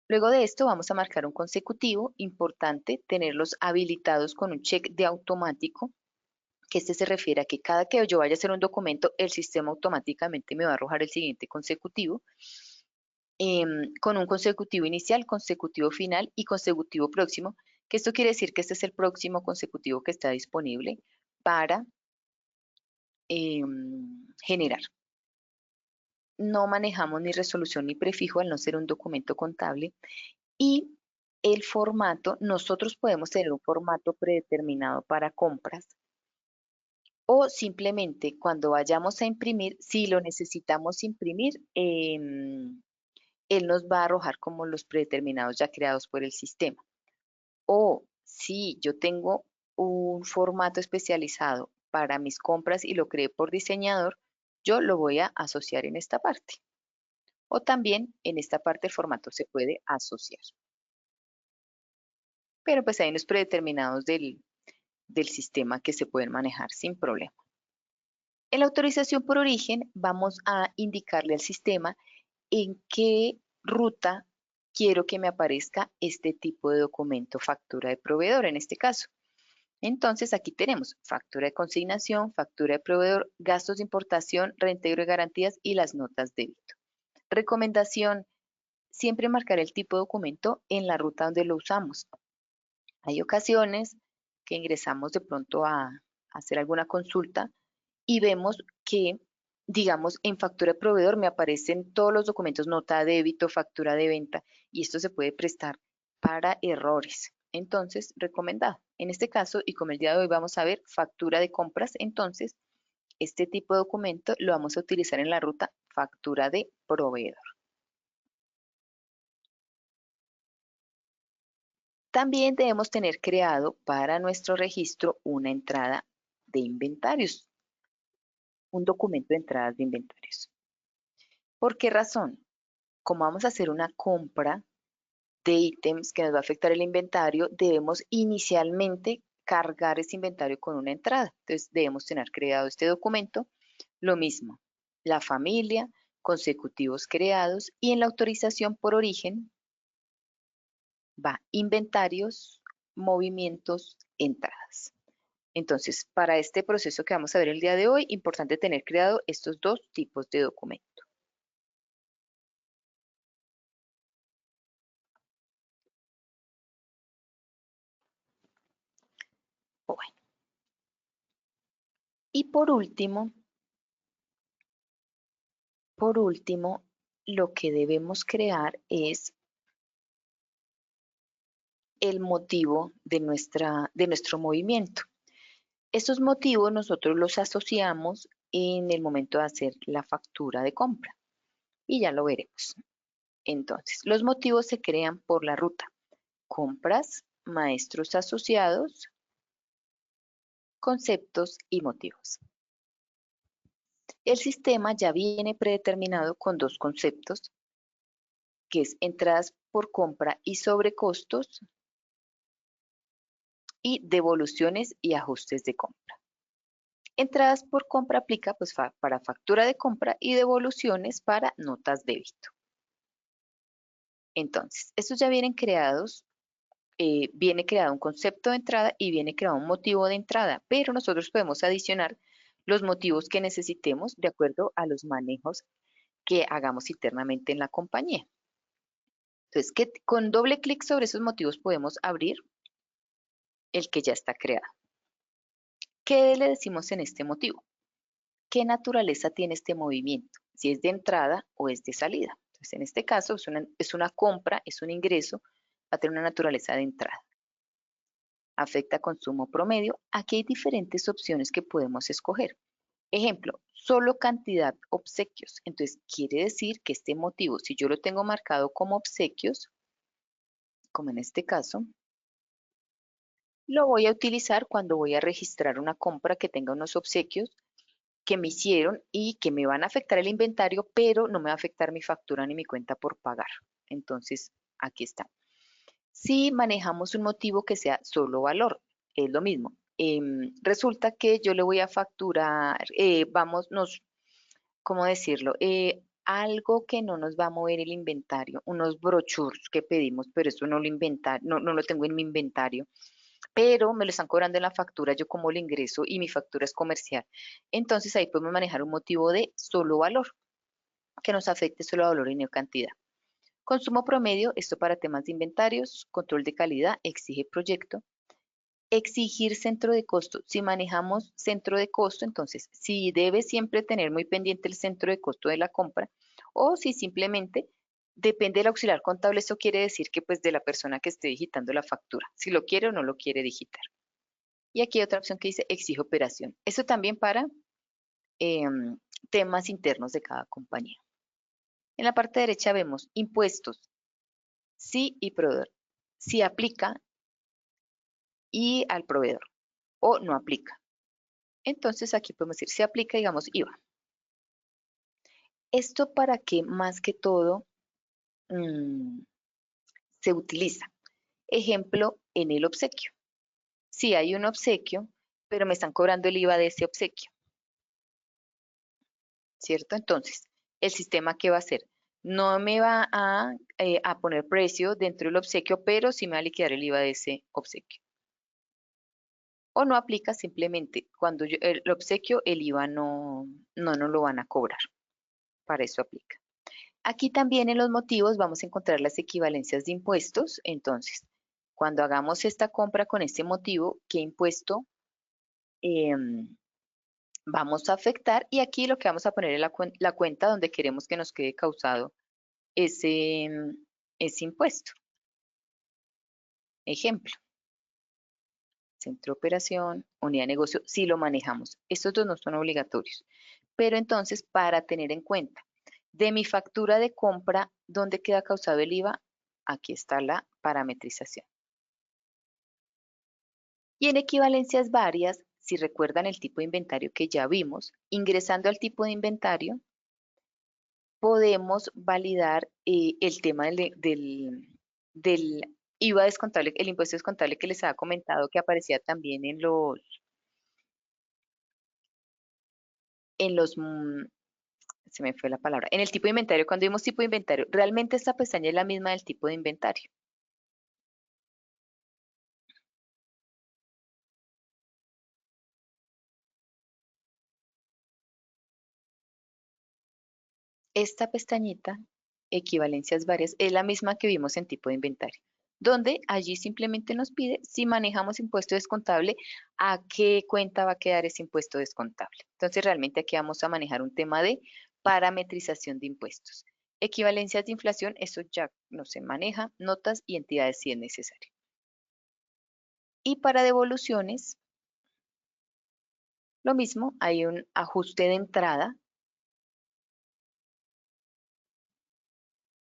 Luego de esto vamos a marcar un consecutivo, importante tenerlos habilitados con un check de automático, que este se refiere a que cada que yo vaya a hacer un documento, el sistema automáticamente me va a arrojar el siguiente consecutivo, con un consecutivo inicial, consecutivo final y consecutivo próximo, que esto quiere decir que este es el próximo consecutivo que está disponible para generar. No manejamos ni resolución ni prefijo al no ser un documento contable y el formato, nosotros podemos tener un formato predeterminado para compras o simplemente cuando vayamos a imprimir, si lo necesitamos imprimir, él nos va a arrojar como los predeterminados ya creados por el sistema. O si yo tengo un formato especializado para mis compras y lo creé por diseñador, yo lo voy a asociar en esta parte. O también en esta parte el formato se puede asociar. Pero pues hay unos predeterminados del sistema que se pueden manejar sin problema. En la autorización por origen vamos a indicarle al sistema en qué ruta quiero que me aparezca este tipo de documento, factura de proveedor en este caso. Entonces aquí tenemos factura de consignación, factura de proveedor, gastos de importación, reintegro de garantías y las notas de débito. Recomendación, siempre marcar el tipo de documento en la ruta donde lo usamos. Hay ocasiones que ingresamos de pronto a hacer alguna consulta y vemos que, digamos, en factura de proveedor me aparecen todos los documentos, nota de débito, factura de venta, y esto se puede prestar para errores. Entonces, recomendado. En este caso, y como el día de hoy vamos a ver factura de compras, entonces, este tipo de documento lo vamos a utilizar en la ruta factura de proveedor. También debemos tener creado para nuestro registro una entrada de inventarios. un documento de entradas de inventarios. ¿Por qué razón? Como vamos a hacer una compra de ítems que nos va a afectar el inventario, debemos inicialmente cargar ese inventario con una entrada. Entonces debemos tener creado este documento. Lo mismo, la familia, consecutivos creados y en la autorización por origen va inventarios, movimientos, entradas. Entonces, para este proceso que vamos a ver el día de hoy, importante tener creado estos dos tipos de documento. Bueno, y por último, lo que debemos crear es el motivo de nuestro movimiento. Estos motivos nosotros los asociamos en el momento de hacer la factura de compra y ya lo veremos. Entonces, los motivos se crean por la ruta. Compras, maestros asociados, conceptos y motivos. El sistema ya viene predeterminado con dos conceptos, que es entradas por compra y sobrecostos y devoluciones y ajustes de compra. Entradas por compra aplica pues, para factura de compra y devoluciones para notas débito. Entonces, estos ya vienen creados, viene creado un concepto de entrada y viene creado un motivo de entrada, pero nosotros podemos adicionar los motivos que necesitemos de acuerdo a los manejos que hagamos internamente en la compañía. Entonces, con doble clic sobre esos motivos podemos abrir el que ya está creado. ¿Qué le decimos en este motivo? ¿Qué naturaleza tiene este movimiento? Si es de entrada o es de salida. Entonces, en este caso es una compra, es un ingreso, va a tener una naturaleza de entrada. Afecta consumo promedio. Aquí hay diferentes opciones que podemos escoger. Ejemplo, solo cantidad obsequios. Entonces, quiere decir que este motivo, si yo lo tengo marcado como obsequios, como en este caso, lo voy a utilizar cuando voy a registrar una compra que tenga unos obsequios que me hicieron y que me van a afectar el inventario, pero no me va a afectar mi factura ni mi cuenta por pagar. Entonces, aquí está. Si manejamos un motivo que sea solo valor, es lo mismo. Resulta que yo le voy a facturar, ¿cómo decirlo? Algo que no nos va a mover el inventario, unos brochures que pedimos, pero eso no lo tengo en mi inventario, pero me lo están cobrando en la factura, yo como lo ingreso y mi factura es comercial. Entonces ahí podemos manejar un motivo de solo valor, que nos afecte solo valor y no cantidad. Consumo promedio, esto para temas de inventarios, control de calidad, exige proyecto. Exigir centro de costo. Si manejamos centro de costo, entonces si debe siempre tener muy pendiente el centro de costo de la compra o si simplemente depende del auxiliar contable, eso quiere decir que pues de la persona que esté digitando la factura, si lo quiere o no lo quiere digitar. Y aquí hay otra opción que dice exige operación. Eso también para temas internos de cada compañía. En la parte derecha vemos impuestos, sí y proveedor. Si aplica y al proveedor o no aplica. Entonces aquí podemos decir, se aplica, digamos, IVA. Esto para que más que todo se utiliza. Ejemplo, en el obsequio. Si hay un obsequio, pero me están cobrando el IVA de ese obsequio. ¿Cierto? Entonces, ¿el sistema qué va a hacer? No me va a poner precio dentro del obsequio, pero sí me va a liquidar el IVA de ese obsequio. O no aplica simplemente cuando el obsequio, el IVA no nos lo van a cobrar. Para eso aplica. Aquí también en los motivos vamos a encontrar las equivalencias de impuestos. Entonces, cuando hagamos esta compra con este motivo, ¿qué impuesto vamos a afectar? Y aquí lo que vamos a poner es la cuenta donde queremos que nos quede causado ese impuesto. Ejemplo, centro de operación, unidad de negocio, si lo manejamos. Estos dos no son obligatorios. Pero entonces, para tener en cuenta, de mi factura de compra, ¿dónde queda causado el IVA? Aquí está la parametrización. Y en equivalencias varias, si recuerdan el tipo de inventario que ya vimos, ingresando al tipo de inventario, podemos validar el tema del IVA descontable, el impuesto descontable que les había comentado que aparecía también en los, se me fue la palabra, en el tipo de inventario. Cuando vimos tipo de inventario, realmente esta pestaña es la misma del tipo de inventario. Esta pestañita, equivalencias varias, es la misma que vimos en tipo de inventario, donde allí simplemente nos pide si manejamos impuesto descontable, a qué cuenta va a quedar ese impuesto descontable. Entonces, realmente aquí vamos a manejar un tema de parametrización de impuestos. Equivalencias de inflación, eso ya no se maneja, notas y entidades si es necesario. Y para devoluciones, lo mismo, hay un ajuste de entrada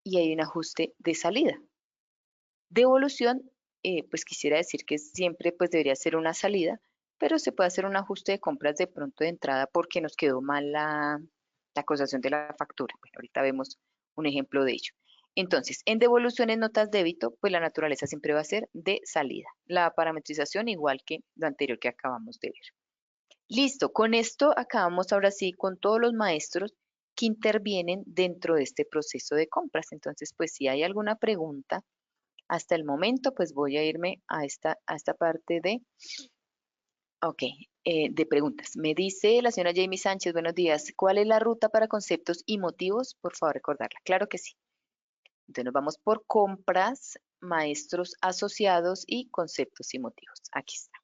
y hay un ajuste de salida. Devolución, pues quisiera decir que siempre pues debería ser una salida, pero se puede hacer un ajuste de compras de pronto de entrada porque nos quedó mal la acusación de la factura. Bueno, ahorita vemos un ejemplo de ello. Entonces, en devoluciones notas débito, pues la naturaleza siempre va a ser de salida. La parametrización igual que lo anterior que acabamos de ver. Listo, con esto acabamos ahora sí con todos los maestros que intervienen dentro de este proceso de compras. Entonces, pues si hay alguna pregunta hasta el momento, pues voy a irme a esta parte ok, de preguntas. Me dice la señora Jamie Sánchez, buenos días, ¿cuál es la ruta para conceptos y motivos? Por favor, recordarla. Claro que sí. Entonces nos vamos por compras, maestros asociados y conceptos y motivos. Aquí está.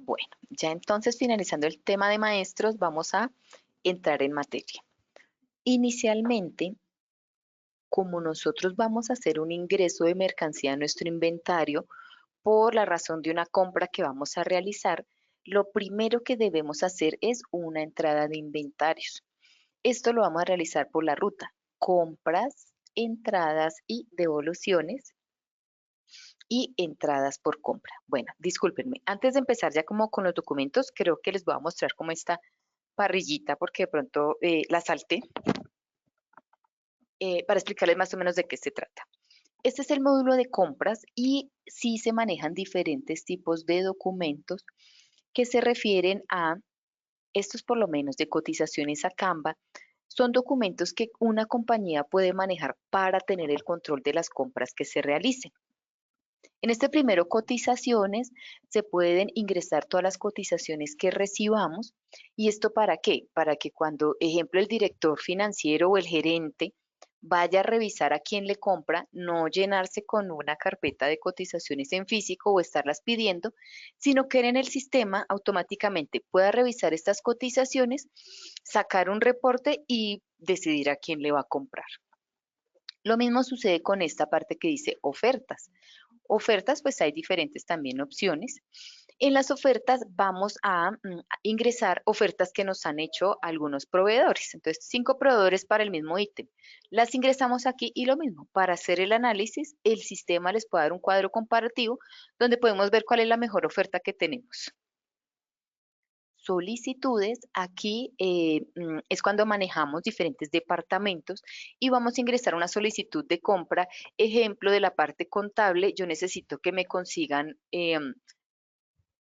Bueno, ya entonces finalizando el tema de maestros, vamos a entrar en materia. Inicialmente, como nosotros vamos a hacer un ingreso de mercancía a nuestro inventario por la razón de una compra que vamos a realizar, lo primero que debemos hacer es una entrada de inventarios. Esto lo vamos a realizar por la ruta compras, entradas y devoluciones y entradas por compra. Bueno, discúlpenme, antes de empezar ya como con los documentos, creo que les voy a mostrar como esta parrillita porque de pronto la salté para explicarles más o menos de qué se trata. Este es el módulo de compras y sí se manejan diferentes tipos de documentos que se refieren a, estos por lo menos de cotizaciones a Canva, son documentos que una compañía puede manejar para tener el control de las compras que se realicen. En este primero, cotizaciones, se pueden ingresar todas las cotizaciones que recibamos. ¿Y esto para qué? Para que cuando, ejemplo, el director financiero o el gerente vaya a revisar a quién le compra, no llenarse con una carpeta de cotizaciones en físico o estarlas pidiendo, sino que en el sistema automáticamente pueda revisar estas cotizaciones, sacar un reporte y decidir a quién le va a comprar. Lo mismo sucede con esta parte que dice ofertas. Ofertas, pues hay diferentes también opciones. En las ofertas vamos a ingresar ofertas que nos han hecho algunos proveedores. Entonces, 5 proveedores para el mismo ítem. Las ingresamos aquí y lo mismo, para hacer el análisis, el sistema les puede dar un cuadro comparativo donde podemos ver cuál es la mejor oferta que tenemos. Solicitudes, aquí es cuando manejamos diferentes departamentos y vamos a ingresar una solicitud de compra. Ejemplo de la parte contable, yo necesito que me consigan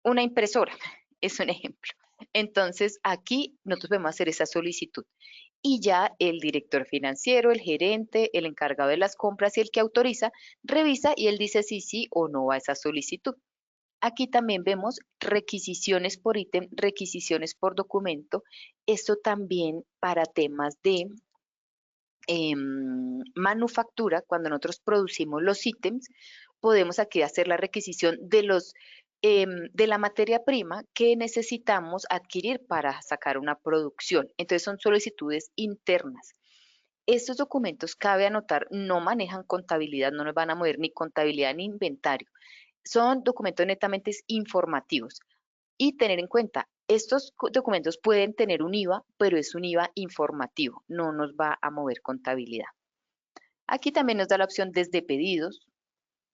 una impresora, es un ejemplo. Entonces, aquí nosotros podemos hacer esa solicitud. Y ya el director financiero, el gerente, el encargado de las compras y el que autoriza, revisa y él dice si sí o no a esa solicitud. Aquí también vemos requisiciones por ítem, requisiciones por documento. Esto también para temas de manufactura, cuando nosotros producimos los ítems, podemos aquí hacer la requisición de la materia prima que necesitamos adquirir para sacar una producción. Entonces son solicitudes internas. Estos documentos, cabe anotar, no manejan contabilidad, no nos van a mover ni contabilidad ni inventario. Son documentos netamente informativos. Y tener en cuenta, estos documentos pueden tener un IVA, pero es un IVA informativo, no nos va a mover contabilidad. Aquí también nos da la opción desde pedidos,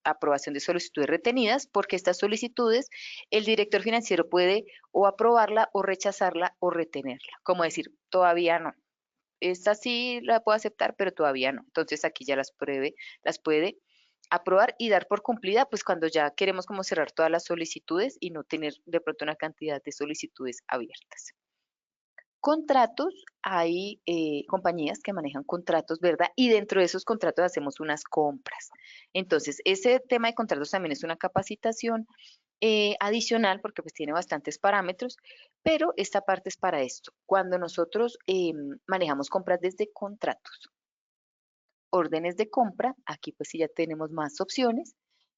aprobación de solicitudes retenidas, porque estas solicitudes el director financiero puede o aprobarla o rechazarla o retenerla. Como decir, todavía no. Esta sí la puedo aceptar, pero todavía no. Entonces aquí ya las puede aprobar y dar por cumplida, pues cuando ya queremos como cerrar todas las solicitudes y no tener de pronto una cantidad de solicitudes abiertas. Contratos, hay compañías que manejan contratos, ¿verdad? Y dentro de esos contratos hacemos unas compras. Entonces, ese tema de contratos también es una capacitación adicional porque pues tiene bastantes parámetros, pero esta parte es para esto. Cuando nosotros manejamos compras desde contratos, órdenes de compra, aquí pues sí ya tenemos más opciones.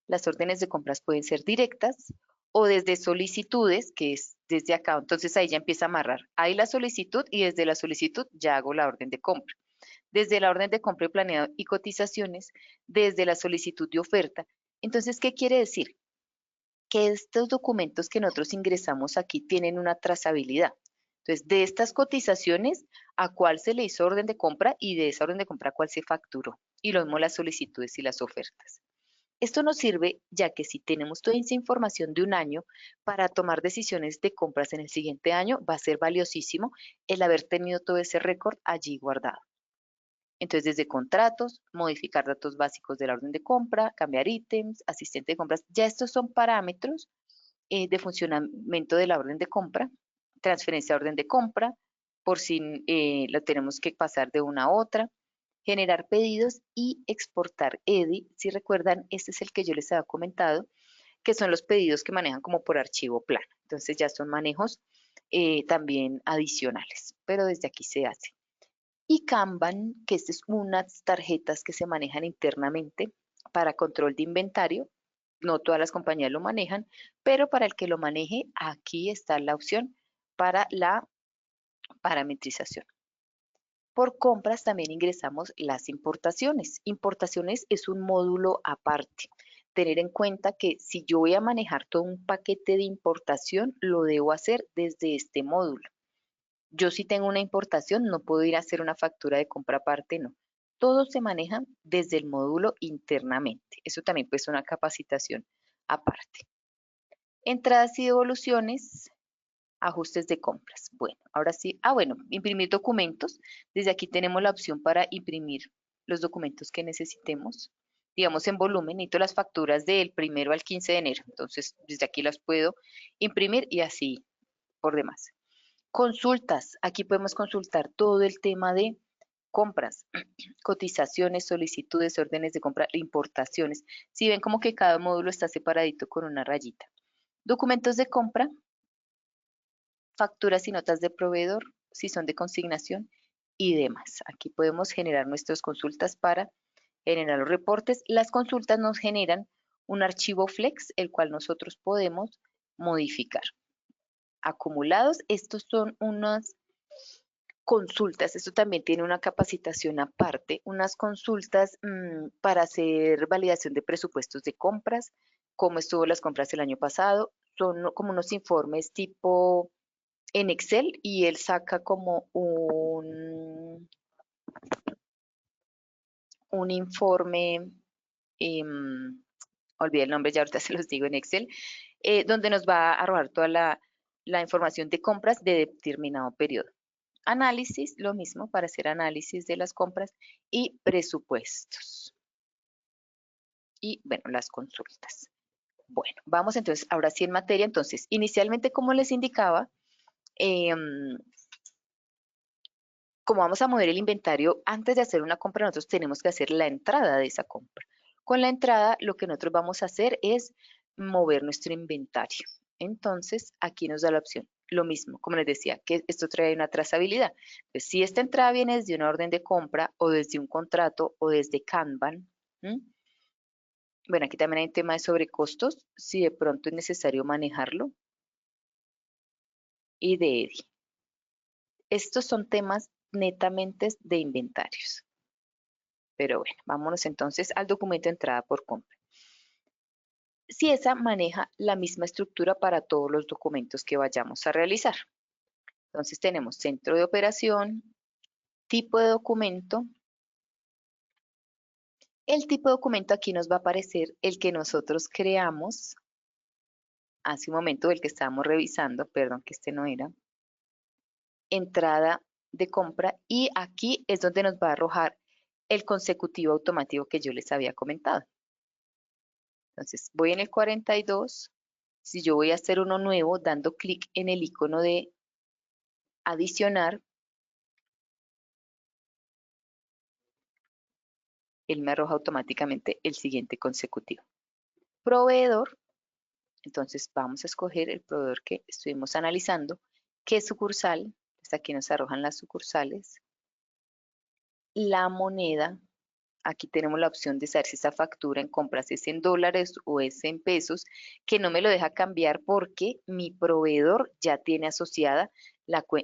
Las órdenes de compras pueden ser directas o desde solicitudes, que es desde acá. Entonces ahí ya empieza a amarrar. Hay la solicitud y desde la solicitud ya hago la orden de compra. Desde la orden de compra y planeado y cotizaciones, desde la solicitud de oferta. Entonces, ¿qué quiere decir? Que estos documentos que nosotros ingresamos aquí tienen una trazabilidad. Entonces, de estas cotizaciones, a cuál se le hizo orden de compra y de esa orden de compra a cuál se facturó. Y lo mismo las solicitudes y las ofertas. Esto nos sirve ya que si tenemos toda esa información de un año para tomar decisiones de compras en el siguiente año, va a ser valiosísimo el haber tenido todo ese récord allí guardado. Entonces, desde contratos, modificar datos básicos de la orden de compra, cambiar ítems, asistente de compras, ya estos son parámetros de funcionamiento de la orden de compra, transferencia de orden de compra, por si lo tenemos que pasar de una a otra, generar pedidos y exportar EDI. Si recuerdan, este es el que yo les había comentado, que son los pedidos que manejan como por archivo plano. Entonces ya son manejos también adicionales, pero desde aquí se hace. Y Kanban, que estas es unas tarjetas que se manejan internamente para control de inventario. No todas las compañías lo manejan, pero para el que lo maneje, aquí está la opción para la parametrización. Por compras también ingresamos las importaciones. Importaciones es un módulo aparte. Tener en cuenta que si yo voy a manejar todo un paquete de importación, lo debo hacer desde este módulo. Yo si tengo una importación, no puedo ir a hacer una factura de compra aparte, no. Todo se maneja desde el módulo internamente. Eso también pues es una capacitación aparte. Entradas y devoluciones, ajustes de compras. Bueno, ahora sí. Bueno, imprimir documentos. Desde aquí tenemos la opción para imprimir los documentos que necesitemos. Digamos en volumen, necesito las facturas del 1 al 15 de enero. Entonces, desde aquí las puedo imprimir y así por demás. Consultas. Aquí podemos consultar todo el tema de compras, cotizaciones, solicitudes, órdenes de compra, importaciones. Si ven como que cada módulo está separadito con una rayita. Documentos de compra, facturas y notas de proveedor, si son de consignación y demás. Aquí podemos generar nuestras consultas para generar los reportes. Las consultas nos generan un archivo Flex, el cual nosotros podemos modificar. Acumulados, estos son unas consultas, esto también tiene una capacitación aparte, unas consultas para hacer validación de presupuestos de compras, cómo estuvo las compras el año pasado, son como unos informes tipo en Excel y él saca como un informe, olvidé el nombre, ya ahorita se los digo en Excel, donde nos va a arrojar toda la información de compras de determinado periodo. Análisis, lo mismo para hacer análisis de las compras y presupuestos. Y bueno, las consultas. Bueno, vamos entonces ahora sí en materia. Entonces, inicialmente, como les indicaba, como vamos a mover el inventario, antes de hacer una compra, nosotros tenemos que hacer la entrada de esa compra. Con la entrada, lo que nosotros vamos a hacer es mover nuestro inventario. Entonces, aquí nos da la opción. Lo mismo, como les decía, que esto trae una trazabilidad. Pues si esta entrada viene desde una orden de compra o desde un contrato o desde Kanban, bueno, aquí también hay un tema de sobrecostos, si de pronto es necesario manejarlo, y de EDI. Estos son temas netamente de inventarios. Pero bueno, vámonos entonces al documento de entrada por compra. si esa maneja la misma estructura para todos los documentos que vayamos a realizar. Entonces tenemos centro de operación, tipo de documento. El tipo de documento aquí nos va a aparecer el que nosotros creamos hace un momento, el que estábamos revisando, perdón que este no era, entrada de compra, y aquí es donde nos va a arrojar el consecutivo automático que yo les había comentado. Entonces voy en el 42, si yo voy a hacer uno nuevo dando clic en el icono de adicionar, él me arroja automáticamente el siguiente consecutivo. Proveedor, entonces vamos a escoger el proveedor que estuvimos analizando. ¿Qué sucursal? Hasta aquí nos arrojan las sucursales. La moneda, aquí tenemos la opción de saber si esa factura en compras es en dólares o es en pesos, que no me lo deja cambiar porque mi proveedor ya tiene asociada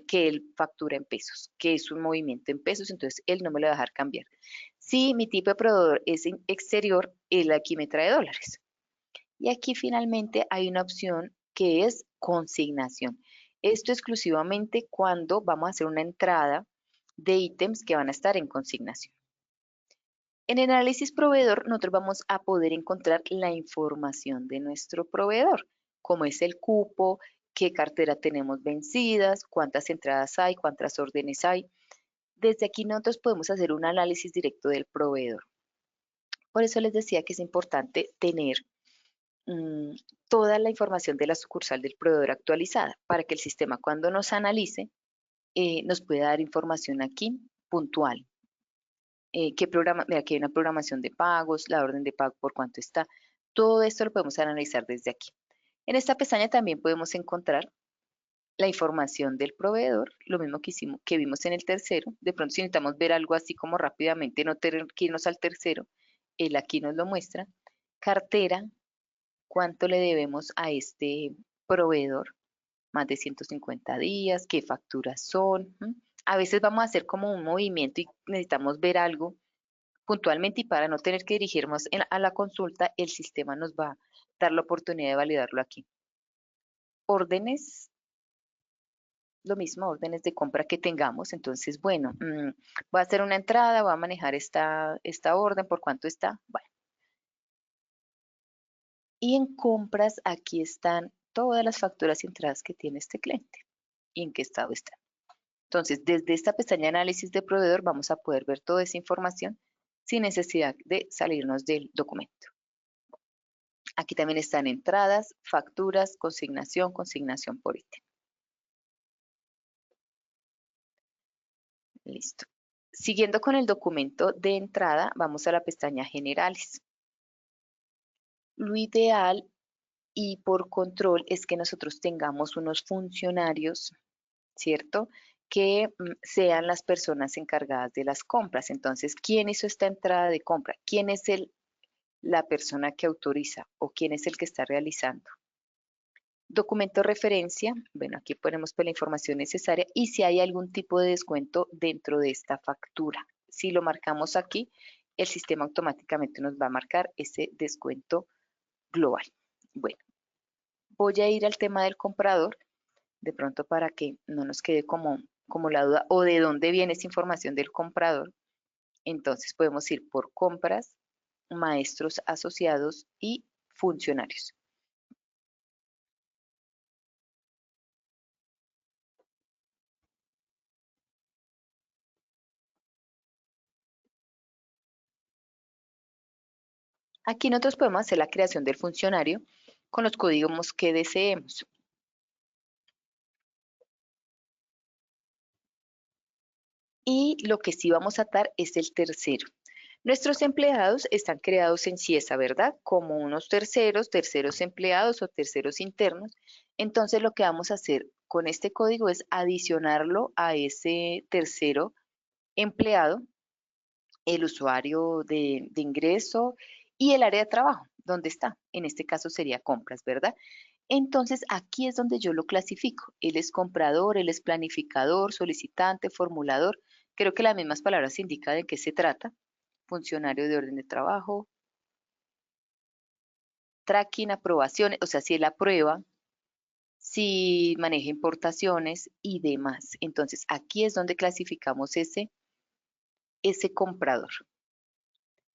que él factura en pesos, que es un movimiento en pesos, entonces él no me lo va a dejar cambiar. Si mi tipo de proveedor es en exterior, él aquí me trae dólares. Y aquí finalmente hay una opción que es consignación. Esto exclusivamente cuando vamos a hacer una entrada de ítems que van a estar en consignación. En el análisis proveedor, nosotros vamos a poder encontrar la información de nuestro proveedor, como es el cupo, qué cartera tenemos vencidas, cuántas entradas hay, cuántas órdenes hay. Desde aquí nosotros podemos hacer un análisis directo del proveedor. Por eso les decía que es importante tener mm, toda la información de la sucursal del proveedor actualizada para que el sistema cuando nos analice nos pueda dar información aquí puntual. ¿Qué programa? Mira, aquí hay una programación de pagos, la orden de pago por cuánto está. Todo esto lo podemos analizar desde aquí. En esta pestaña también podemos encontrar la información del proveedor, lo mismo que hicimos, que vimos en el tercero. De pronto si necesitamos ver algo así como rápidamente, no tener que irnos al tercero, él aquí nos lo muestra. Cartera, cuánto le debemos a este proveedor, más de 150 días, qué facturas son. A veces vamos a hacer como un movimiento y necesitamos ver algo puntualmente, y para no tener que dirigirnos a la consulta, el sistema nos va a dar la oportunidad de validarlo aquí. Órdenes, lo mismo, órdenes de compra que tengamos. Entonces, bueno, voy a hacer una entrada, voy a manejar esta orden, ¿por cuánto está? Bueno, y en compras aquí están todas las facturas y entradas que tiene este cliente y en qué estado están. Entonces, desde esta pestaña de análisis de proveedor vamos a poder ver toda esa información sin necesidad de salirnos del documento. Aquí también están entradas, facturas, consignación por ítem. Listo. Siguiendo con el documento de entrada, vamos a la pestaña Generales. Lo ideal y por control es que nosotros tengamos unos funcionarios, ¿cierto? Que sean las personas encargadas de las compras. Entonces, ¿quién hizo esta entrada de compra? ¿Quién es la persona que autoriza o quién es el que está realizando? Documento referencia, bueno, aquí ponemos pues la información necesaria y si hay algún tipo de descuento dentro de esta factura. Si lo marcamos aquí, el sistema automáticamente nos va a marcar ese descuento global. Bueno, voy a ir al tema del comprador, de pronto para que no nos quede como la duda o de dónde viene esa información del comprador. Entonces podemos ir por compras, maestros asociados y funcionarios. Aquí nosotros podemos hacer la creación del funcionario con los códigos que deseemos. Y lo que sí vamos a atar es el tercero. Nuestros empleados están creados en CIESA, ¿verdad? Como unos terceros empleados o terceros internos. Entonces lo que vamos a hacer con este código es adicionarlo a ese tercero empleado, el usuario de ingreso y el área de trabajo, donde está. En este caso sería compras, ¿verdad? Entonces aquí es donde yo lo clasifico. Él es comprador, él es planificador, solicitante, formulador. Creo que las mismas palabras indican de qué se trata. Funcionario de orden de trabajo, tracking, aprobaciones, o sea, si él aprueba, si maneja importaciones y demás. Entonces, aquí es donde clasificamos ese comprador.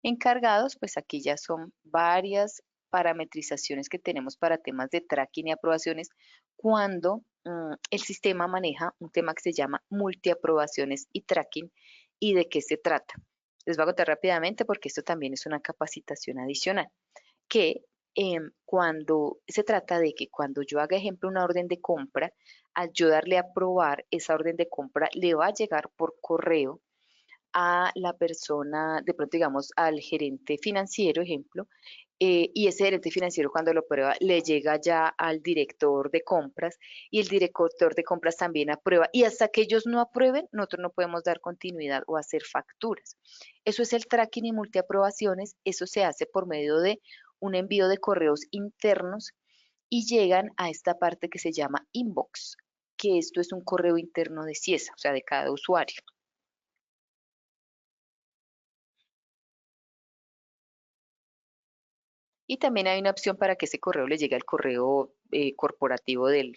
Encargados, pues aquí ya son varias parametrizaciones que tenemos para temas de tracking y aprobaciones cuando el sistema maneja un tema que se llama multiaprobaciones y tracking. ¿Y de qué se trata? Les voy a contar rápidamente porque esto también es una capacitación adicional, que cuando se trata de que cuando yo haga, ejemplo, una orden de compra, al yo darle a aprobar, esa orden de compra le va a llegar por correo a la persona, de pronto digamos al gerente financiero, ejemplo, y ese gerente financiero cuando lo prueba le llega ya al director de compras y el director de compras también aprueba y hasta que ellos no aprueben, nosotros no podemos dar continuidad o hacer facturas. Eso es el tracking y multiaprobaciones, eso se hace por medio de un envío de correos internos y llegan a esta parte que se llama inbox, que esto es un correo interno de CIESA, o sea, de cada usuario. Y también hay una opción para que ese correo le llegue al correo corporativo de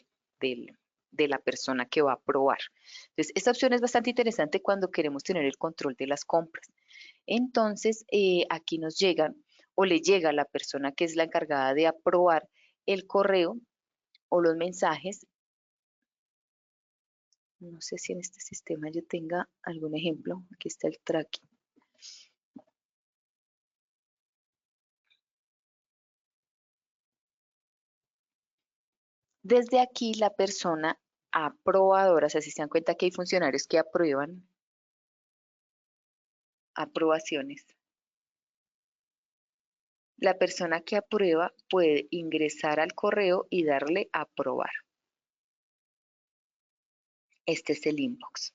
la persona que va a aprobar. Entonces, esta opción es bastante interesante cuando queremos tener el control de las compras. Entonces, aquí nos llegan o le llega a la persona que es la encargada de aprobar el correo o los mensajes. No sé si en este sistema yo tenga algún ejemplo. Aquí está el tracking. Desde aquí la persona aprobadora, o sea, si se dan cuenta que hay funcionarios que aprueban aprobaciones, la persona que aprueba puede ingresar al correo y darle a aprobar. Este es el inbox.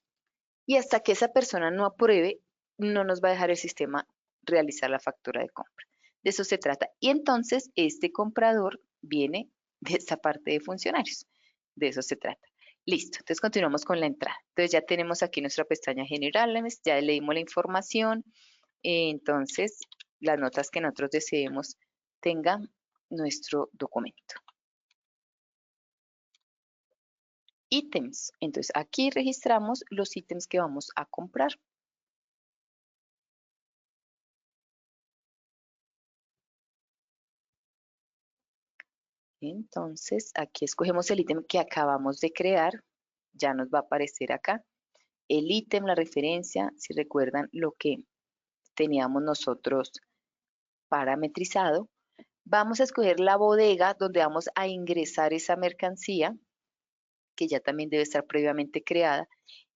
Y hasta que esa persona no apruebe, no nos va a dejar el sistema realizar la factura de compra. De eso se trata. Y entonces este comprador viene de esta parte de funcionarios. De eso se trata. Listo, entonces continuamos con la entrada. Entonces ya tenemos aquí nuestra pestaña generales, ya leímos la información. Entonces, las notas que nosotros deseemos tengan nuestro documento. Ítems. Entonces, aquí registramos los ítems que vamos a comprar. Entonces, aquí escogemos el ítem que acabamos de crear. Ya nos va a aparecer acá. El ítem, la referencia, si recuerdan lo que teníamos nosotros parametrizado. Vamos a escoger la bodega donde vamos a ingresar esa mercancía, que ya también debe estar previamente creada.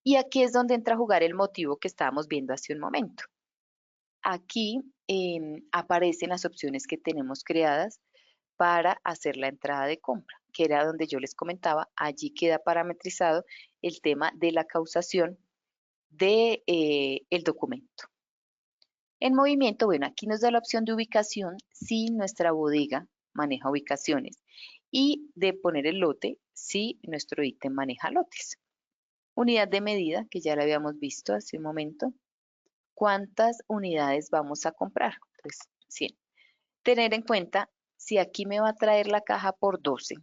Y aquí es donde entra a jugar el motivo que estábamos viendo hace un momento. Aquí aparecen las opciones que tenemos creadas para hacer la entrada de compra, que era donde yo les comentaba, allí queda parametrizado el tema de la causación de, el documento. En movimiento, bueno, aquí nos da la opción de ubicación si nuestra bodega maneja ubicaciones y de poner el lote si nuestro ítem maneja lotes. Unidad de medida, que ya la habíamos visto hace un momento. ¿Cuántas unidades vamos a comprar? Pues 100. Tener en cuenta, si aquí me va a traer la caja por 12,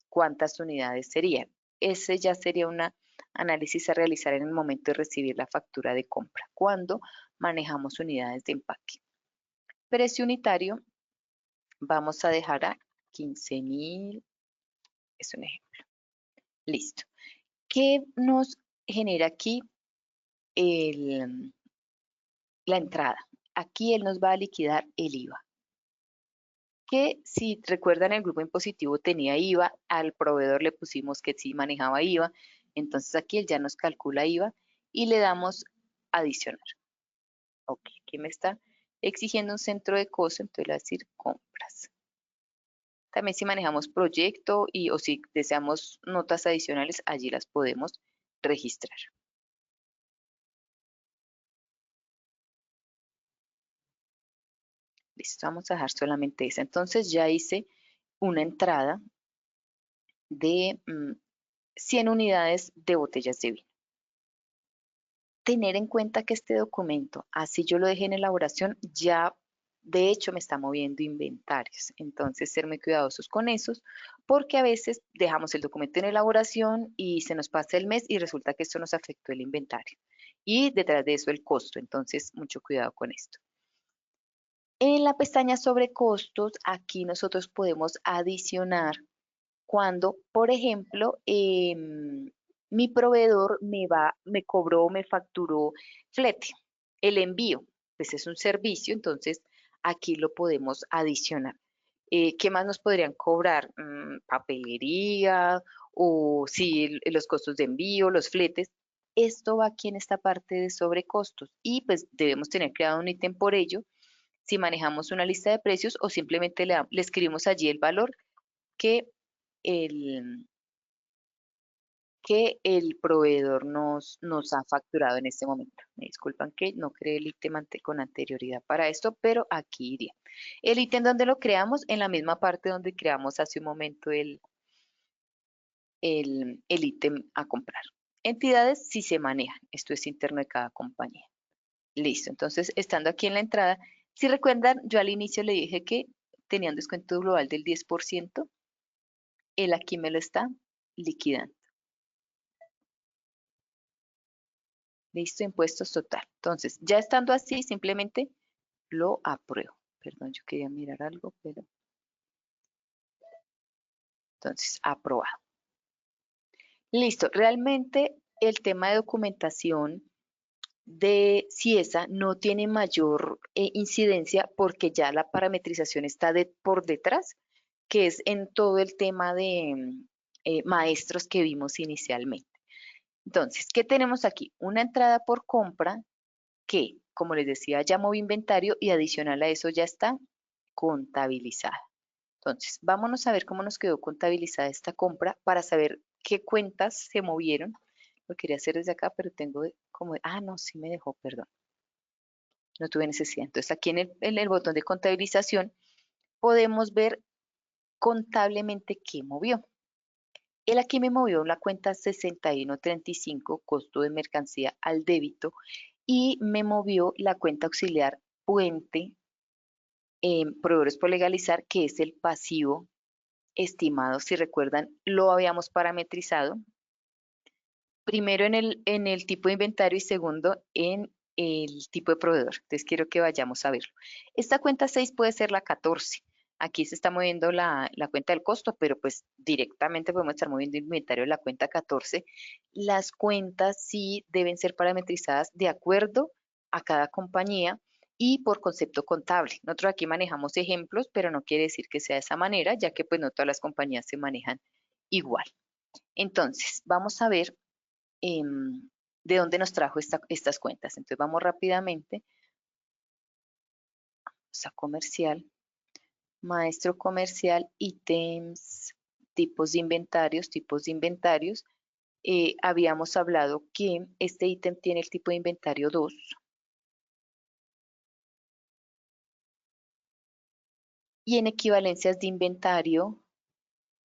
¿cuántas unidades serían? Ese ya sería un análisis a realizar en el momento de recibir la factura de compra, cuando manejamos unidades de empaque. Precio unitario, vamos a dejar a 15.000, es un ejemplo. Listo. ¿Qué nos genera aquí la entrada? Aquí él nos va a liquidar el IVA. Que si recuerdan el grupo impositivo tenía IVA, al proveedor le pusimos que sí manejaba IVA, entonces aquí él ya nos calcula IVA y le damos adicionar. Ok, aquí me está exigiendo un centro de costo, entonces le voy a decir compras. También si manejamos proyecto o si deseamos notas adicionales, allí las podemos registrar. Listo, vamos a dejar solamente esa. Entonces ya hice una entrada de 100 unidades de botellas de vino. Tener en cuenta que este documento, así yo lo dejé en elaboración, ya de hecho me está moviendo inventarios. Entonces, ser muy cuidadosos con esos, porque a veces dejamos el documento en elaboración y se nos pasa el mes y resulta que esto nos afectó el inventario. Y detrás de eso el costo, entonces mucho cuidado con esto. En la pestaña sobre costos, aquí nosotros podemos adicionar cuando, por ejemplo, mi proveedor me cobró, me facturó flete, el envío, pues es un servicio, entonces aquí lo podemos adicionar. ¿Qué más nos podrían cobrar? Papelería o sí, los costos de envío, los fletes. Esto va aquí en esta parte de sobrecostos y pues debemos tener creado un ítem por ello si manejamos una lista de precios o simplemente le escribimos allí el valor que el, que el proveedor nos ha facturado en este momento. Me disculpan que no creé el ítem con anterioridad para esto, pero aquí iría. El ítem donde lo creamos, en la misma parte donde creamos hace un momento el ítem a comprar. Entidades sí se manejan, esto es interno de cada compañía. Listo, entonces estando aquí en la entrada, si recuerdan, yo al inicio le dije que tenía un descuento global del 10%, él aquí me lo está liquidando. Listo, impuestos total. Entonces, ya estando así, simplemente lo apruebo. Perdón, yo quería mirar algo, pero entonces, aprobado. Listo, realmente el tema de documentación de CIESA no tiene mayor incidencia porque ya la parametrización está por detrás, que es en todo el tema de maestros que vimos inicialmente. Entonces, ¿qué tenemos aquí? Una entrada por compra que, como les decía, ya moví inventario y adicional a eso ya está contabilizada. Entonces, vámonos a ver cómo nos quedó contabilizada esta compra para saber qué cuentas se movieron. Lo quería hacer desde acá, pero tengo como, no, sí me dejó, perdón. No tuve necesidad. Entonces, aquí en el botón de contabilización podemos ver contablemente qué movió. Él aquí me movió la cuenta 6135, costo de mercancía al débito, y me movió la cuenta auxiliar puente proveedores por legalizar, que es el pasivo estimado. Si recuerdan, lo habíamos parametrizado. Primero en el tipo de inventario y segundo en el tipo de proveedor. Entonces quiero que vayamos a verlo. Esta cuenta 6 puede ser la 14. Aquí se está moviendo la cuenta del costo, pero pues directamente podemos estar moviendo inventario de la cuenta 14. Las cuentas sí deben ser parametrizadas de acuerdo a cada compañía y por concepto contable. Nosotros aquí manejamos ejemplos, pero no quiere decir que sea de esa manera, ya que pues no todas las compañías se manejan igual. Entonces, vamos a ver de dónde nos trajo estas cuentas. Entonces vamos rápidamente a comercial, maestro comercial, ítems, tipos de inventarios. Habíamos hablado que este ítem tiene el tipo de inventario 2. Y en equivalencias de inventario,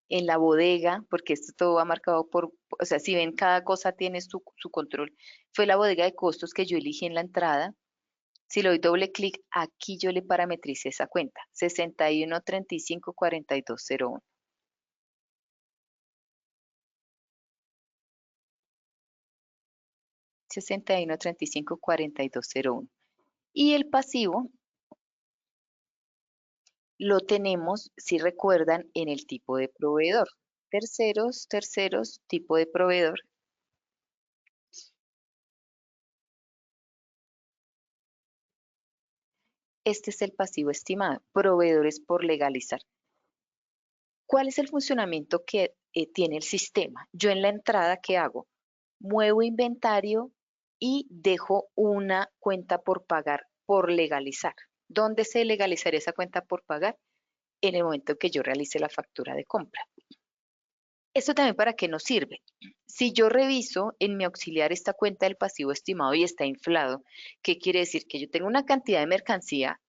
en la bodega, porque esto todo va marcado o sea, si ven, cada cosa tiene su control. Fue la bodega de costos que yo elegí en la entrada. Si le doy doble clic, aquí yo le parametricé esa cuenta, 61354201. 61354201. Y el pasivo lo tenemos, si recuerdan, en el tipo de proveedor. Terceros, tipo de proveedor. Este es el pasivo estimado, proveedores por legalizar. ¿Cuál es el funcionamiento que tiene el sistema? Yo en la entrada, ¿qué hago? Muevo inventario y dejo una cuenta por pagar por legalizar. ¿Dónde se legalizaría esa cuenta por pagar? En el momento que yo realice la factura de compra. ¿Esto también para qué nos sirve? Si yo reviso en mi auxiliar esta cuenta del pasivo estimado y está inflado, ¿qué quiere decir? Que yo tengo una cantidad de mercancía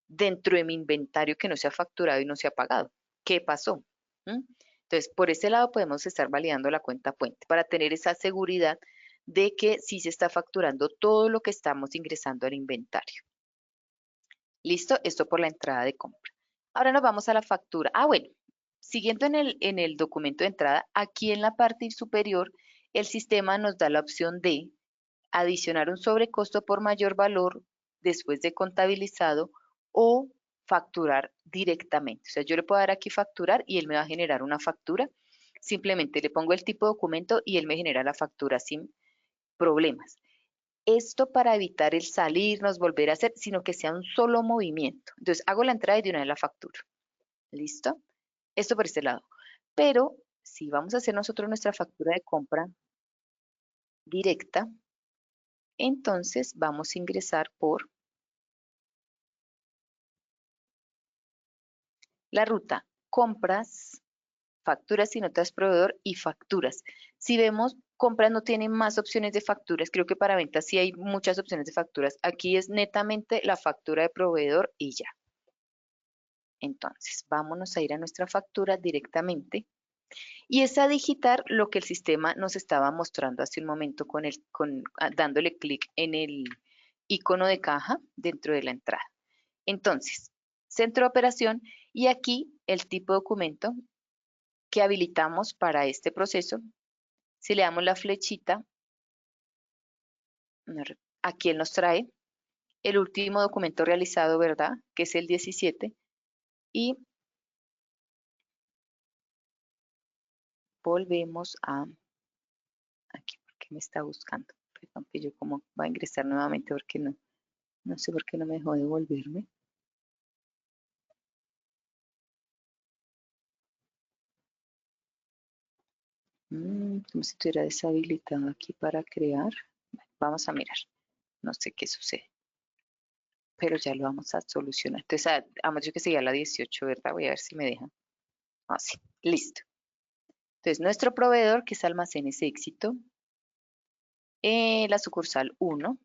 dentro de mi inventario que no se ha facturado y no se ha pagado. ¿Qué pasó? Entonces, por ese lado podemos estar validando la cuenta puente para tener esa seguridad de que sí se está facturando todo lo que estamos ingresando al inventario. Listo, esto por la entrada de compra. Ahora nos vamos a la factura. Bueno, siguiendo en el documento de entrada, aquí en la parte superior, el sistema nos da la opción de adicionar un sobrecosto por mayor valor después de contabilizado o facturar directamente. O sea, yo le puedo dar aquí facturar y él me va a generar una factura. Simplemente le pongo el tipo de documento y él me genera la factura sin problemas. Esto para evitar el salirnos, volver a hacer, sino que sea un solo movimiento. Entonces hago la entrada y de una vez la factura. ¿Listo? Esto por este lado. Pero si vamos a hacer nosotros nuestra factura de compra directa, entonces vamos a ingresar por la ruta compras, facturas y notas proveedor y facturas. Si vemos, compras no tiene más opciones de facturas. Creo que para ventas sí hay muchas opciones de facturas. Aquí es netamente la factura de proveedor y ya. Entonces, vámonos a ir a nuestra factura directamente y es a digitar lo que el sistema nos estaba mostrando hace un momento dándole clic en el icono de caja dentro de la entrada. Entonces, centro de operación y aquí el tipo de documento que habilitamos para este proceso. Si le damos la flechita, aquí él nos trae el último documento realizado, ¿verdad? Que es el 17 y volvemos a aquí porque me está buscando. Perdón, que yo como va a ingresar nuevamente porque no sé por qué no me dejó devolverme. Como si estuviera deshabilitado aquí para crear. Vamos a mirar. No sé qué sucede. Pero ya lo vamos a solucionar. Entonces, vamos yo que seguía la 18, ¿verdad? Voy a ver si me deja. Así, listo. Entonces, nuestro proveedor, que es Almacenes Éxito, la sucursal 1.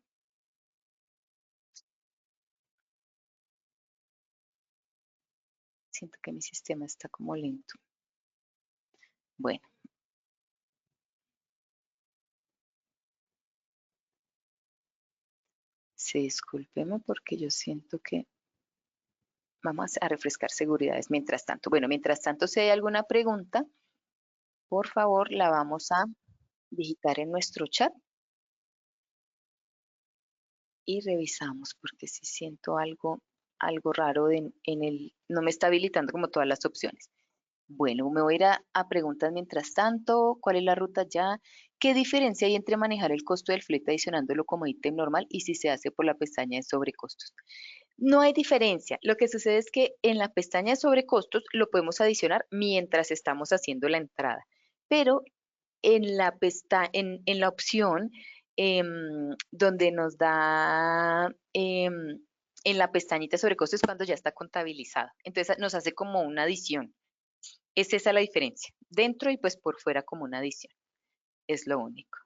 Siento que mi sistema está como lento. Bueno, sí, discúlpeme porque yo siento que vamos a refrescar seguridades mientras tanto. Bueno, mientras tanto, si hay alguna pregunta, por favor, la vamos a digitar en nuestro chat y revisamos porque si siento algo raro no me está habilitando como todas las opciones. Bueno, me voy a ir a preguntas mientras tanto. ¿Cuál es la ruta ya? ¿Qué diferencia hay entre manejar el costo del flete adicionándolo como ítem normal y si se hace por la pestaña de sobrecostos? No hay diferencia. Lo que sucede es que en la pestaña de sobrecostos lo podemos adicionar mientras estamos haciendo la entrada, pero en la opción donde nos da en la pestañita sobre costos cuando ya está contabilizado. Entonces nos hace como una adición. Es esa la diferencia. Dentro y pues por fuera como una adición. Es lo único.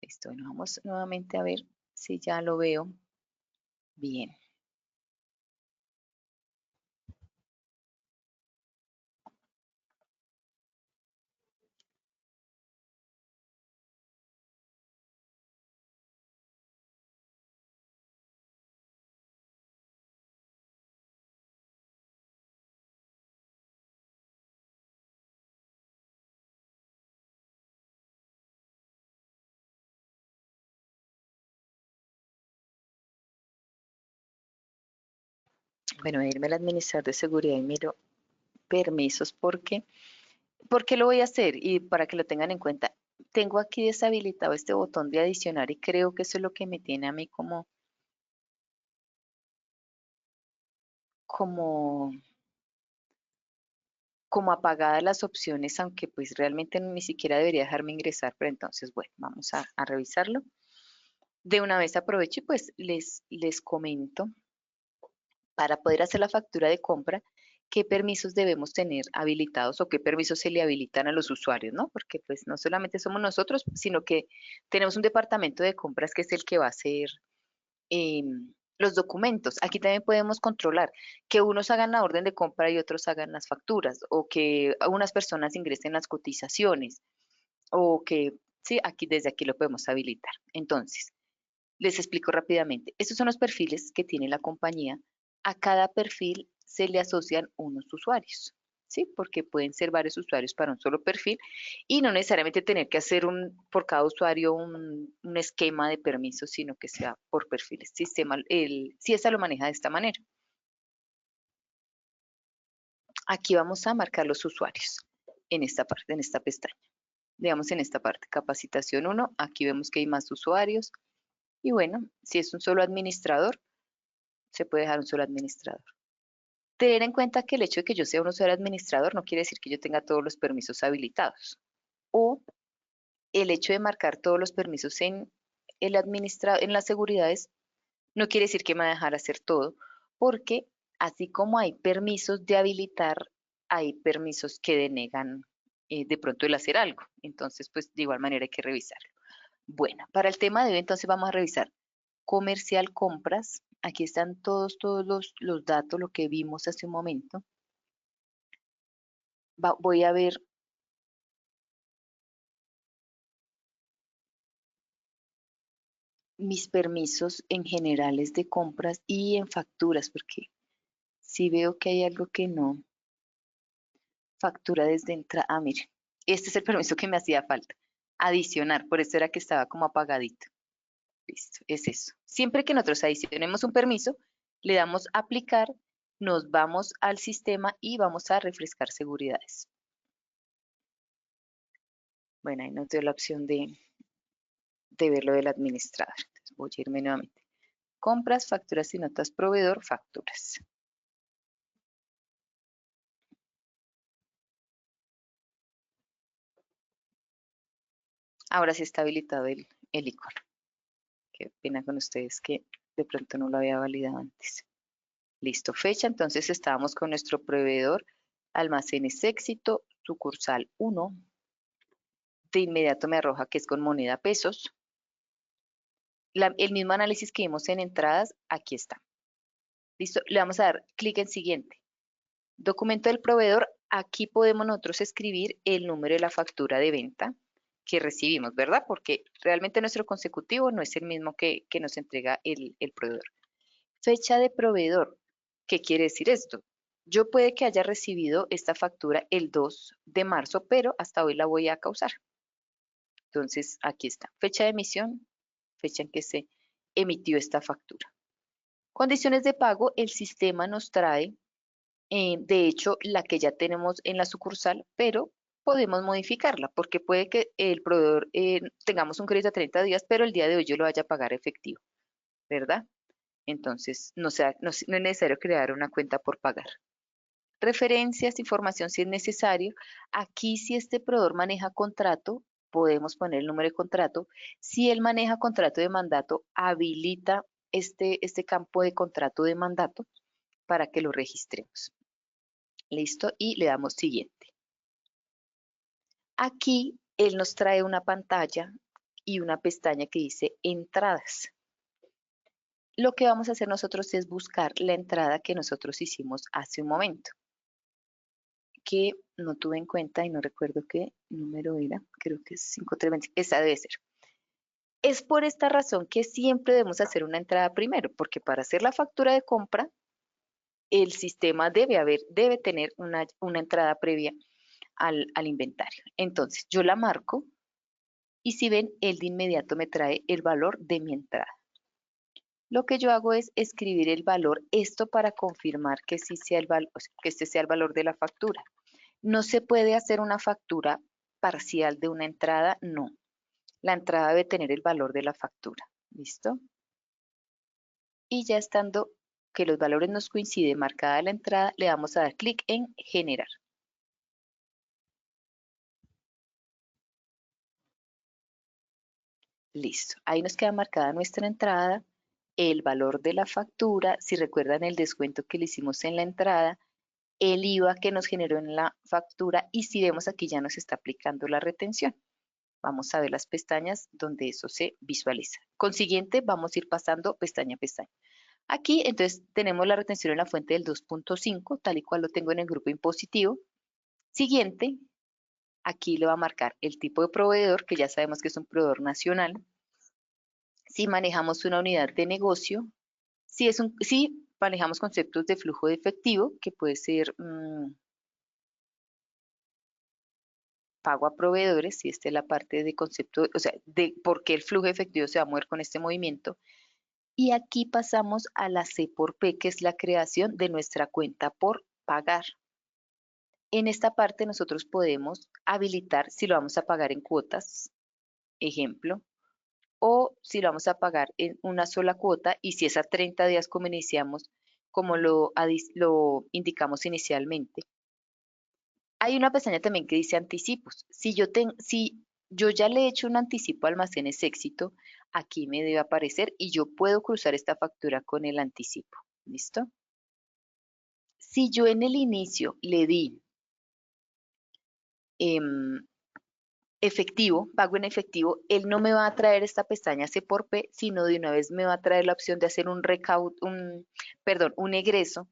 Listo. Bueno, vamos nuevamente a ver si ya lo veo bien. Bueno, voy a irme al administrador de seguridad y miro permisos ¿por qué lo voy a hacer? Y para que lo tengan en cuenta, tengo aquí deshabilitado este botón de adicionar y creo que eso es lo que me tiene a mí como, como apagadas las opciones, aunque pues realmente ni siquiera debería dejarme ingresar, pero entonces, bueno, vamos a revisarlo. De una vez aprovecho y pues les comento para poder hacer la factura de compra, qué permisos debemos tener habilitados o qué permisos se le habilitan a los usuarios, ¿no? Porque pues no solamente somos nosotros, sino que tenemos un departamento de compras que es el que va a hacer los documentos. Aquí también podemos controlar que unos hagan la orden de compra y otros hagan las facturas, o que unas personas ingresen las cotizaciones, o que, sí, aquí desde aquí lo podemos habilitar. Entonces, Les explico rápidamente. Estos son los perfiles que tiene la compañía. A cada perfil se le asocian unos usuarios, ¿sí? Porque pueden ser varios usuarios para un solo perfil y no necesariamente tener que hacer por cada usuario un esquema de permisos, sino que sea por perfiles. CIESA lo maneja de esta manera. Aquí vamos a marcar los usuarios en esta parte, en esta pestaña. Digamos en esta parte, capacitación 1, aquí vemos que hay más usuarios. Y bueno, si es un solo administrador, se puede dejar un solo administrador. Tener en cuenta que el hecho de que yo sea un usuario administrador no quiere decir que yo tenga todos los permisos habilitados. O el hecho de marcar todos los permisos en las seguridades no quiere decir que me va a dejar hacer todo, porque así como hay permisos de habilitar, hay permisos que denegan de pronto el hacer algo. Entonces, pues de igual manera hay que revisarlo. Bueno, para el tema de hoy entonces vamos a revisar comercial compras. Aquí están todos los datos, lo que vimos hace un momento. Voy a ver mis permisos en generales de compras y en facturas, porque si veo que hay algo que no. Factura desde entrada. Ah, mire, este es el permiso que me hacía falta. Adicionar, por eso era que estaba como apagadito. Listo, es eso. Siempre que nosotros adicionemos un permiso, le damos aplicar, nos vamos al sistema y vamos a refrescar seguridades. Bueno, ahí nos dio la opción de ver lo del administrador. Entonces voy a irme nuevamente. Compras, facturas y notas proveedor, facturas. Ahora sí está habilitado el icono. Qué pena con ustedes que de pronto no lo había validado antes. Listo, fecha. Entonces estábamos con nuestro proveedor Almacenes Éxito, sucursal 1. De inmediato me arroja que es con moneda pesos. El mismo análisis que vimos en entradas, aquí está. Listo, le vamos a dar clic en siguiente. Documento del proveedor, aquí podemos nosotros escribir el número de la factura de venta que recibimos, ¿verdad? Porque realmente nuestro consecutivo no es el mismo que nos entrega el proveedor. Fecha de proveedor. ¿Qué quiere decir esto? Yo puede que haya recibido esta factura el 2 de marzo, pero hasta hoy la voy a causar. Entonces, aquí está. Fecha de emisión, fecha en que se emitió esta factura. Condiciones de pago, el sistema nos trae, de hecho, la que ya tenemos en la sucursal, pero podemos modificarla porque puede que el proveedor tengamos un crédito a 30 días, pero el día de hoy yo lo vaya a pagar efectivo, ¿verdad? Entonces, no es necesario crear una cuenta por pagar. Referencias, información si es necesario. Aquí, si este proveedor maneja contrato, podemos poner el número de contrato. Si él maneja contrato de mandato, habilita este campo de contrato de mandato para que lo registremos. Listo, y le damos siguiente. Aquí, él nos trae una pantalla y una pestaña que dice entradas. Lo que vamos a hacer nosotros es buscar la entrada que nosotros hicimos hace un momento, que no tuve en cuenta y no recuerdo qué número era, creo que es 5320, esa debe ser. Es por esta razón que siempre debemos hacer una entrada primero, porque para hacer la factura de compra, el sistema debe tener una entrada previa al inventario. Entonces, yo la marco y si ven, él de inmediato me trae el valor de mi entrada. Lo que yo hago es escribir el valor, esto para confirmar que sí sea que este sea el valor de la factura. No se puede hacer una factura parcial de una entrada, no. La entrada debe tener el valor de la factura. ¿Listo? Y ya estando que los valores nos coinciden marcada la entrada, le vamos a dar clic en generar. Listo. Ahí nos queda marcada nuestra entrada, el valor de la factura, si recuerdan el descuento que le hicimos en la entrada, el IVA que nos generó en la factura y si vemos aquí ya nos está aplicando la retención. Vamos a ver las pestañas donde eso se visualiza. Consiguiente, vamos a ir pasando pestaña a pestaña. Aquí entonces tenemos la retención en la fuente del 2.5, tal y cual lo tengo en el grupo impositivo. Siguiente, aquí le va a marcar el tipo de proveedor, que ya sabemos que es un proveedor nacional. Si manejamos una unidad de negocio, si manejamos conceptos de flujo de efectivo, que puede ser pago a proveedores, si esta es la parte de concepto, o sea, de por qué el flujo de efectivo se va a mover con este movimiento. Y aquí pasamos a la C por P, que es la creación de nuestra cuenta por pagar. En esta parte nosotros podemos habilitar si lo vamos a pagar en cuotas, ejemplo, o si lo vamos a pagar en una sola cuota y si es a 30 días como iniciamos, como lo indicamos inicialmente. Hay una pestaña también que dice anticipos. Si yo ya le he hecho un anticipo a Almacenes Éxito, aquí me debe aparecer y yo puedo cruzar esta factura con el anticipo. ¿Listo? Si yo en el inicio le di efectivo, pago en efectivo, él no me va a traer esta pestaña C por P, sino de una vez me va a traer la opción de hacer un egreso,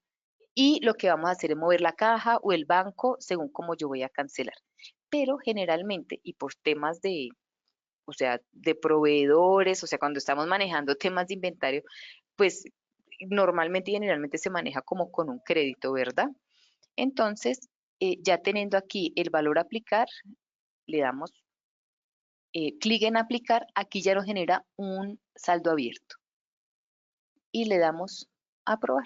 y lo que vamos a hacer es mover la caja o el banco según como yo voy a cancelar. Pero generalmente, y por temas o sea, de proveedores, o sea, cuando estamos manejando temas de inventario, pues normalmente y generalmente se maneja como con un crédito, ¿verdad? Entonces, ya teniendo aquí el valor a aplicar, le damos clic en aplicar, aquí ya nos genera un saldo abierto y le damos a aprobar.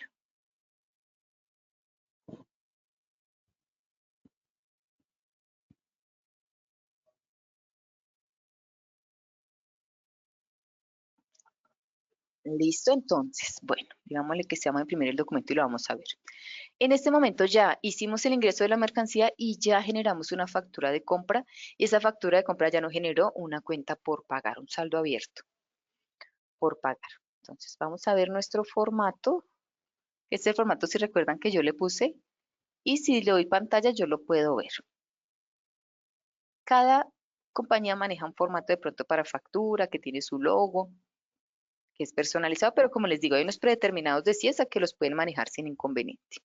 Listo, entonces, bueno, digámosle que se llama imprimir el documento y lo vamos a ver. En este momento ya hicimos el ingreso de la mercancía y ya generamos una factura de compra y esa factura de compra ya nos generó una cuenta por pagar, un saldo abierto por pagar. Entonces vamos a ver nuestro formato. Este formato, si recuerdan que yo le puse, y si le doy pantalla yo lo puedo ver. Cada compañía maneja un formato de pronto para factura, que tiene su logo, que es personalizado, pero como les digo, hay unos predeterminados de CIESA que los pueden manejar sin inconveniente.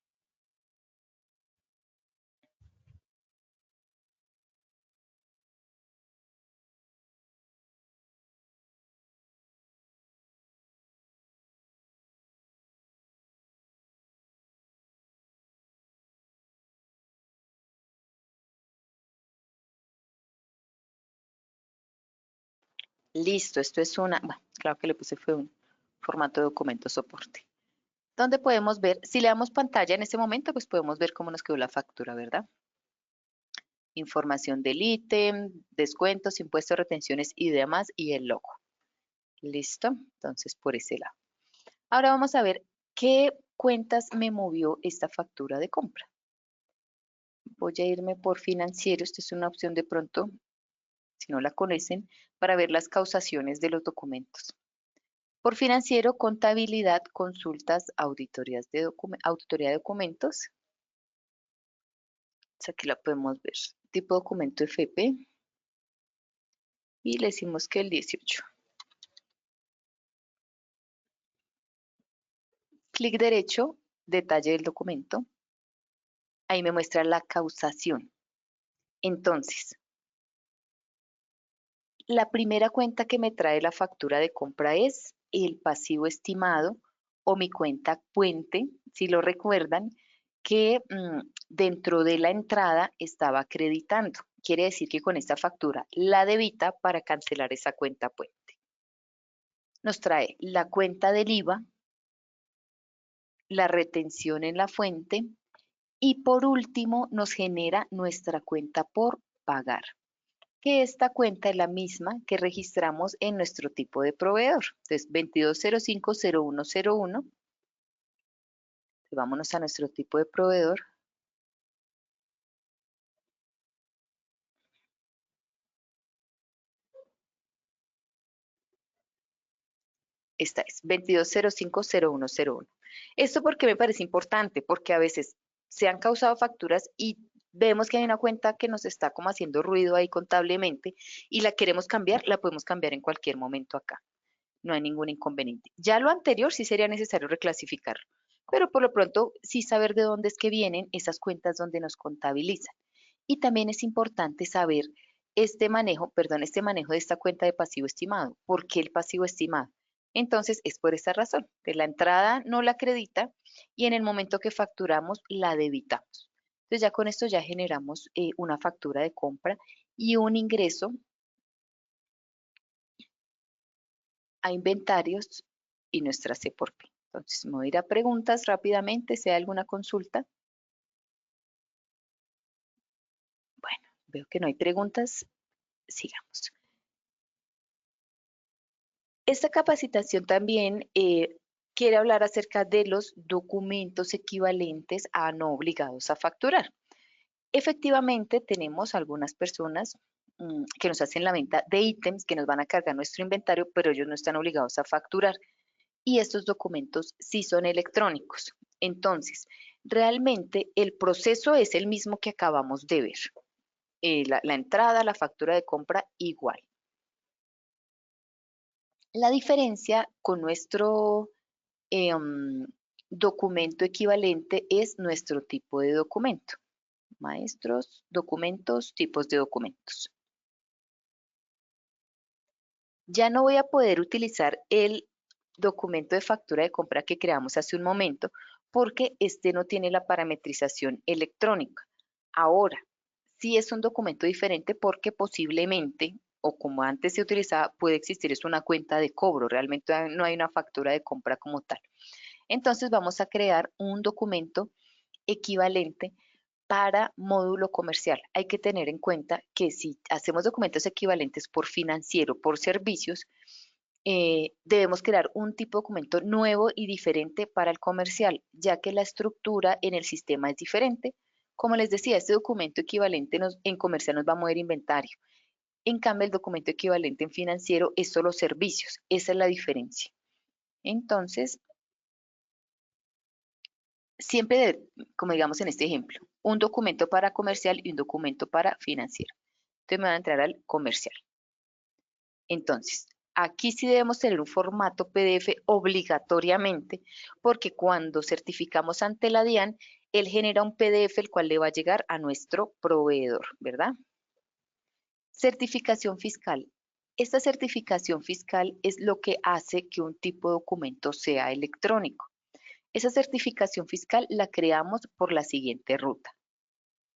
Listo, esto es bueno, claro que le puse fue un formato de documento soporte. Donde podemos ver, si le damos pantalla en este momento, pues podemos ver cómo nos quedó la factura, ¿verdad? Información del ítem, descuentos, impuestos, retenciones y demás, y el logo. Listo, entonces por ese lado. Ahora vamos a ver qué cuentas me movió esta factura de compra. Voy a irme por financiero, esta es una opción de pronto, si no la conocen, para ver las causaciones de los documentos. Por financiero, contabilidad, consultas, auditoría de documentos. Aquí la podemos ver. Tipo documento FP. Y le decimos que el 18. Clic derecho, detalle del documento. Ahí me muestra la causación. Entonces, la primera cuenta que me trae la factura de compra es el pasivo estimado o mi cuenta puente, si lo recuerdan, que dentro de la entrada estaba acreditando. Quiere decir que con esta factura la debita para cancelar esa cuenta puente. Nos trae la cuenta del IVA, la retención en la fuente y por último nos genera nuestra cuenta por pagar, que esta cuenta es la misma que registramos en nuestro tipo de proveedor. Entonces, 22050101. Vámonos a nuestro tipo de proveedor. Esta es 22050101. Esto porque me parece importante, porque a veces se han causado facturas y vemos que hay una cuenta que nos está como haciendo ruido ahí contablemente y la queremos cambiar, la podemos cambiar en cualquier momento acá. No hay ningún inconveniente. Ya lo anterior sí sería necesario reclasificarlo, pero por lo pronto sí saber de dónde es que vienen esas cuentas donde nos contabilizan. Y también es importante saber este manejo de esta cuenta de pasivo estimado. ¿Por qué el pasivo estimado? Entonces, es por esa razón. De la entrada no la acredita y en el momento que facturamos, la debitamos. Entonces, ya con esto ya generamos una factura de compra y un ingreso a inventarios y nuestra C por P. Entonces, me voy a ir a preguntas rápidamente, si hay alguna consulta. Bueno, veo que no hay preguntas. Sigamos. Esta capacitación también quiere hablar acerca de los documentos equivalentes a no obligados a facturar. Efectivamente, tenemos algunas personas que nos hacen la venta de ítems que nos van a cargar nuestro inventario, pero ellos no están obligados a facturar. Y estos documentos sí son electrónicos. Entonces, realmente el proceso es el mismo que acabamos de ver. La entrada, la factura de compra, igual. La diferencia con nuestro documento equivalente es nuestro tipo de documento. Maestros, documentos, tipos de documentos. Ya no voy a poder utilizar el documento de factura de compra que creamos hace un momento porque este no tiene la parametrización electrónica. Ahora, sí es un documento diferente porque posiblemente, o como antes se utilizaba, puede existir es una cuenta de cobro. Realmente no hay una factura de compra como tal. Entonces vamos a crear un documento equivalente para módulo comercial. Hay que tener en cuenta que si hacemos documentos equivalentes por financiero, por servicios, debemos crear un tipo de documento nuevo y diferente para el comercial, ya que la estructura en el sistema es diferente. Como les decía, este documento equivalente en comercial nos va a mover inventario. En cambio, el documento equivalente en financiero es solo servicios. Esa es la diferencia. Entonces, siempre, como digamos en este ejemplo, un documento para comercial y un documento para financiero. Entonces me voy a entrar al comercial. Entonces, aquí sí debemos tener un formato PDF obligatoriamente, porque cuando certificamos ante la DIAN, él genera un PDF el cual le va a llegar a nuestro proveedor, ¿verdad? Certificación fiscal. Esta certificación fiscal es lo que hace que un tipo de documento sea electrónico. Esa certificación fiscal la creamos por la siguiente ruta.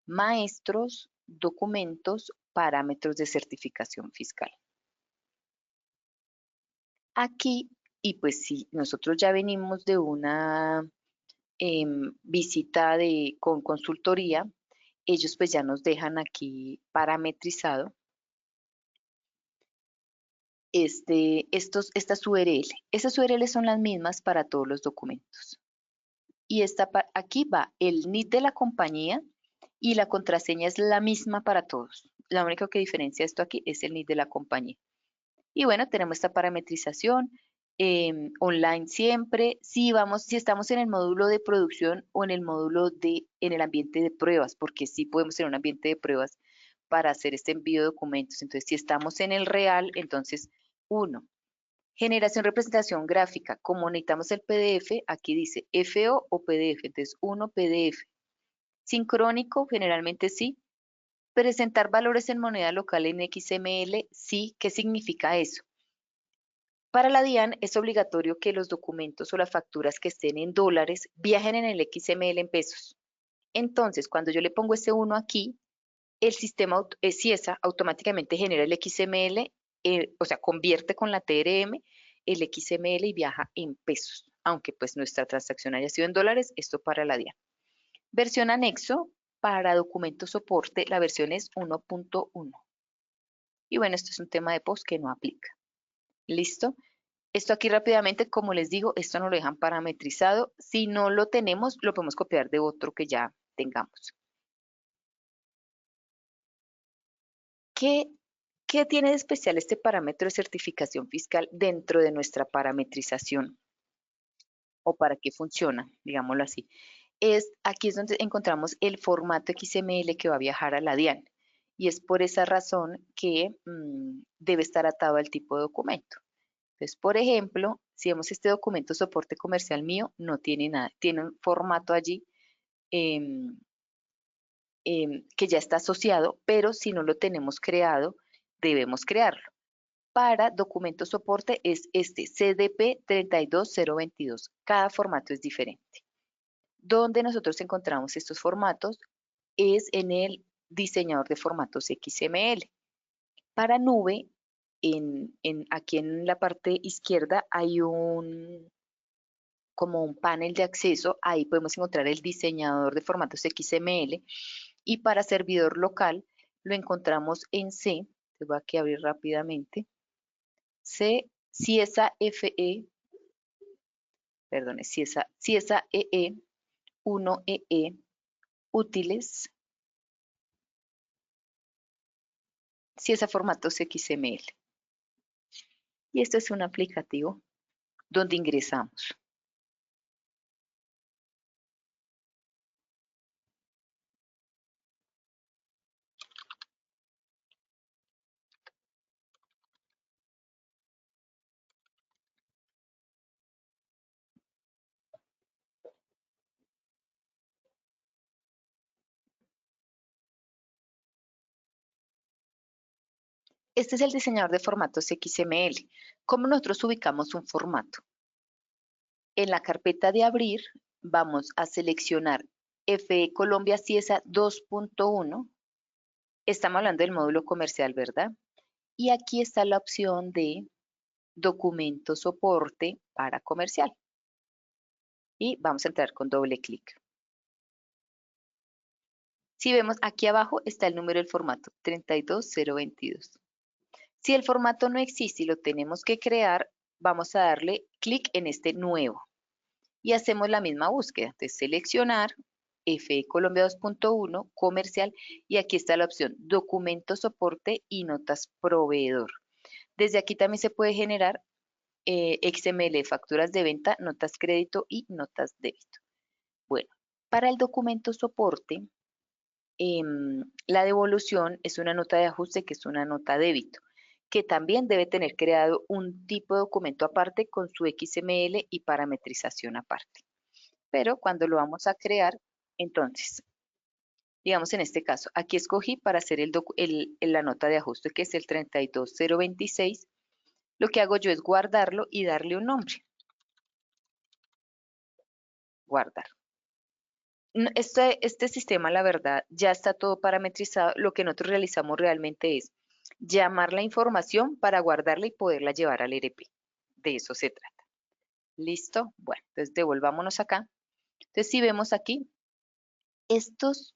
Maestros, documentos, parámetros de certificación fiscal. Aquí, y pues si nosotros ya venimos de una visita con consultoría, ellos pues ya nos dejan aquí parametrizado estas URL. Esas URL son las mismas para todos los documentos. Y aquí va el NID de la compañía y la contraseña es la misma para todos. La única que diferencia esto aquí es el NID de la compañía. Y bueno, tenemos esta parametrización online siempre. Si estamos en el módulo de producción o en el módulo en el ambiente de pruebas, porque sí podemos tener un ambiente de pruebas para hacer este envío de documentos. Entonces, si estamos en el real, entonces, generación, representación gráfica. Como necesitamos el PDF, aquí dice FO o PDF. Entonces, PDF. Sincrónico, generalmente sí. Presentar valores en moneda local en XML, sí. ¿Qué significa eso? Para la DIAN es obligatorio que los documentos o las facturas que estén en dólares viajen en el XML en pesos. Entonces, cuando yo le pongo ese 1 aquí, el sistema CIESA automáticamente genera el XML, o sea, convierte con la TRM el XML y viaja en pesos, aunque pues nuestra transacción haya sido en dólares, esto para la DIAN. Versión anexo, para documento soporte, la versión es 1.1. Y bueno, esto es un tema de post que no aplica. ¿Listo? Esto aquí rápidamente, como les digo, esto no lo dejan parametrizado. Si no lo tenemos, lo podemos copiar de otro que ya tengamos. ¿Qué tiene de especial este parámetro de certificación fiscal dentro de nuestra parametrización? ¿O para qué funciona? Digámoslo así. Aquí es donde encontramos el formato XML que va a viajar a la DIAN. Y es por esa razón que debe estar atado al tipo de documento. Entonces, por ejemplo, si vemos este documento soporte comercial mío, no tiene nada. Tiene un formato allí que ya está asociado, pero si no lo tenemos creado, debemos crearlo. para documento soporte es este, CDP 32022. Cada formato es diferente. Donde nosotros encontramos estos formatos es en el diseñador de formatos XML. Para nube, aquí en la parte izquierda hay como un panel de acceso, ahí podemos encontrar el diseñador de formatos XML y para servidor local lo encontramos en C, te voy aquí a abrir rápidamente, C, CIESA FE, perdón, CIESA EE, 1EE, útiles, CIESA formatos XML. Y esto es un aplicativo donde ingresamos. Este es el diseñador de formatos XML. ¿Cómo nosotros ubicamos un formato? En la carpeta de abrir vamos a seleccionar FE Colombia CIESA 2.1. Estamos hablando del módulo comercial, ¿verdad? Y aquí está la opción de documento soporte para comercial. Y vamos a entrar con doble clic. Si vemos aquí abajo está el número del formato 32022. Si el formato no existe y lo tenemos que crear, vamos a darle clic en este nuevo y hacemos la misma búsqueda. Entonces seleccionar FE Colombia 2.1 comercial y aquí está la opción documento soporte y notas proveedor. Desde aquí también se puede generar XML, facturas de venta, notas crédito y notas débito. Bueno, para el documento soporte, la devolución es una nota de ajuste que es una nota débito, que también debe tener creado un tipo de documento aparte con su XML y parametrización aparte. Pero cuando lo vamos a crear, entonces, digamos en este caso, aquí escogí para hacer la nota de ajuste que es el 32026. Lo que hago yo es guardarlo y darle un nombre. Guardar. Este sistema, la verdad, ya está todo parametrizado. Lo que nosotros realizamos realmente es llamar la información para guardarla y poderla llevar al ERP. De eso se trata. ¿Listo? Bueno, entonces devolvámonos acá. Entonces, si vemos aquí, estos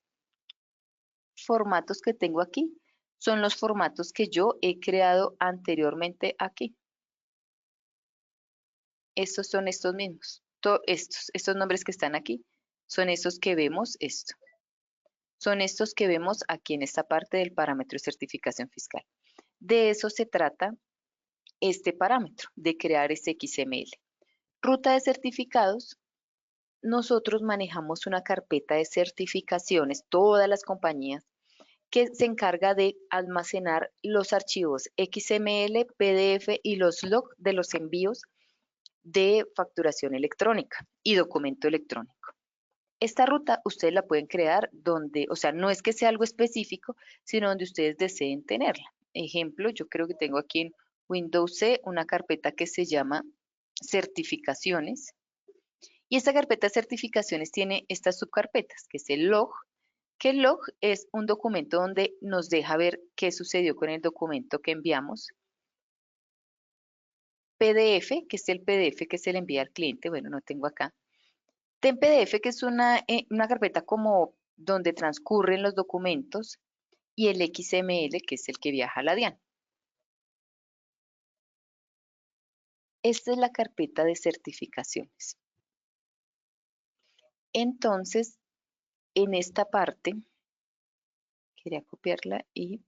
formatos que tengo aquí son los formatos que yo he creado anteriormente aquí. Estos son estos mismos. Estos nombres que están aquí son esos que vemos esto. Son estos que vemos aquí en esta parte del parámetro de certificación fiscal. De eso se trata este parámetro, de crear este XML. Ruta de certificados, nosotros manejamos una carpeta de certificaciones, todas las compañías, que se encarga de almacenar los archivos XML, PDF y los log de los envíos de facturación electrónica y documento electrónico. Esta ruta ustedes la pueden crear donde, o sea, no es que sea algo específico, sino donde ustedes deseen tenerla. Ejemplo, yo creo que tengo aquí en Windows C una carpeta que se llama certificaciones. Y esta carpeta de certificaciones tiene estas subcarpetas, que es el log, que el log es un documento donde nos deja ver qué sucedió con el documento que enviamos. PDF, que es el PDF que se le envía al cliente, bueno, no tengo acá. Ten PDF, que es una carpeta como donde transcurren los documentos, y el XML, que es el que viaja a la DIAN. Esta es la carpeta de certificaciones. Entonces, en esta parte, quería copiarla y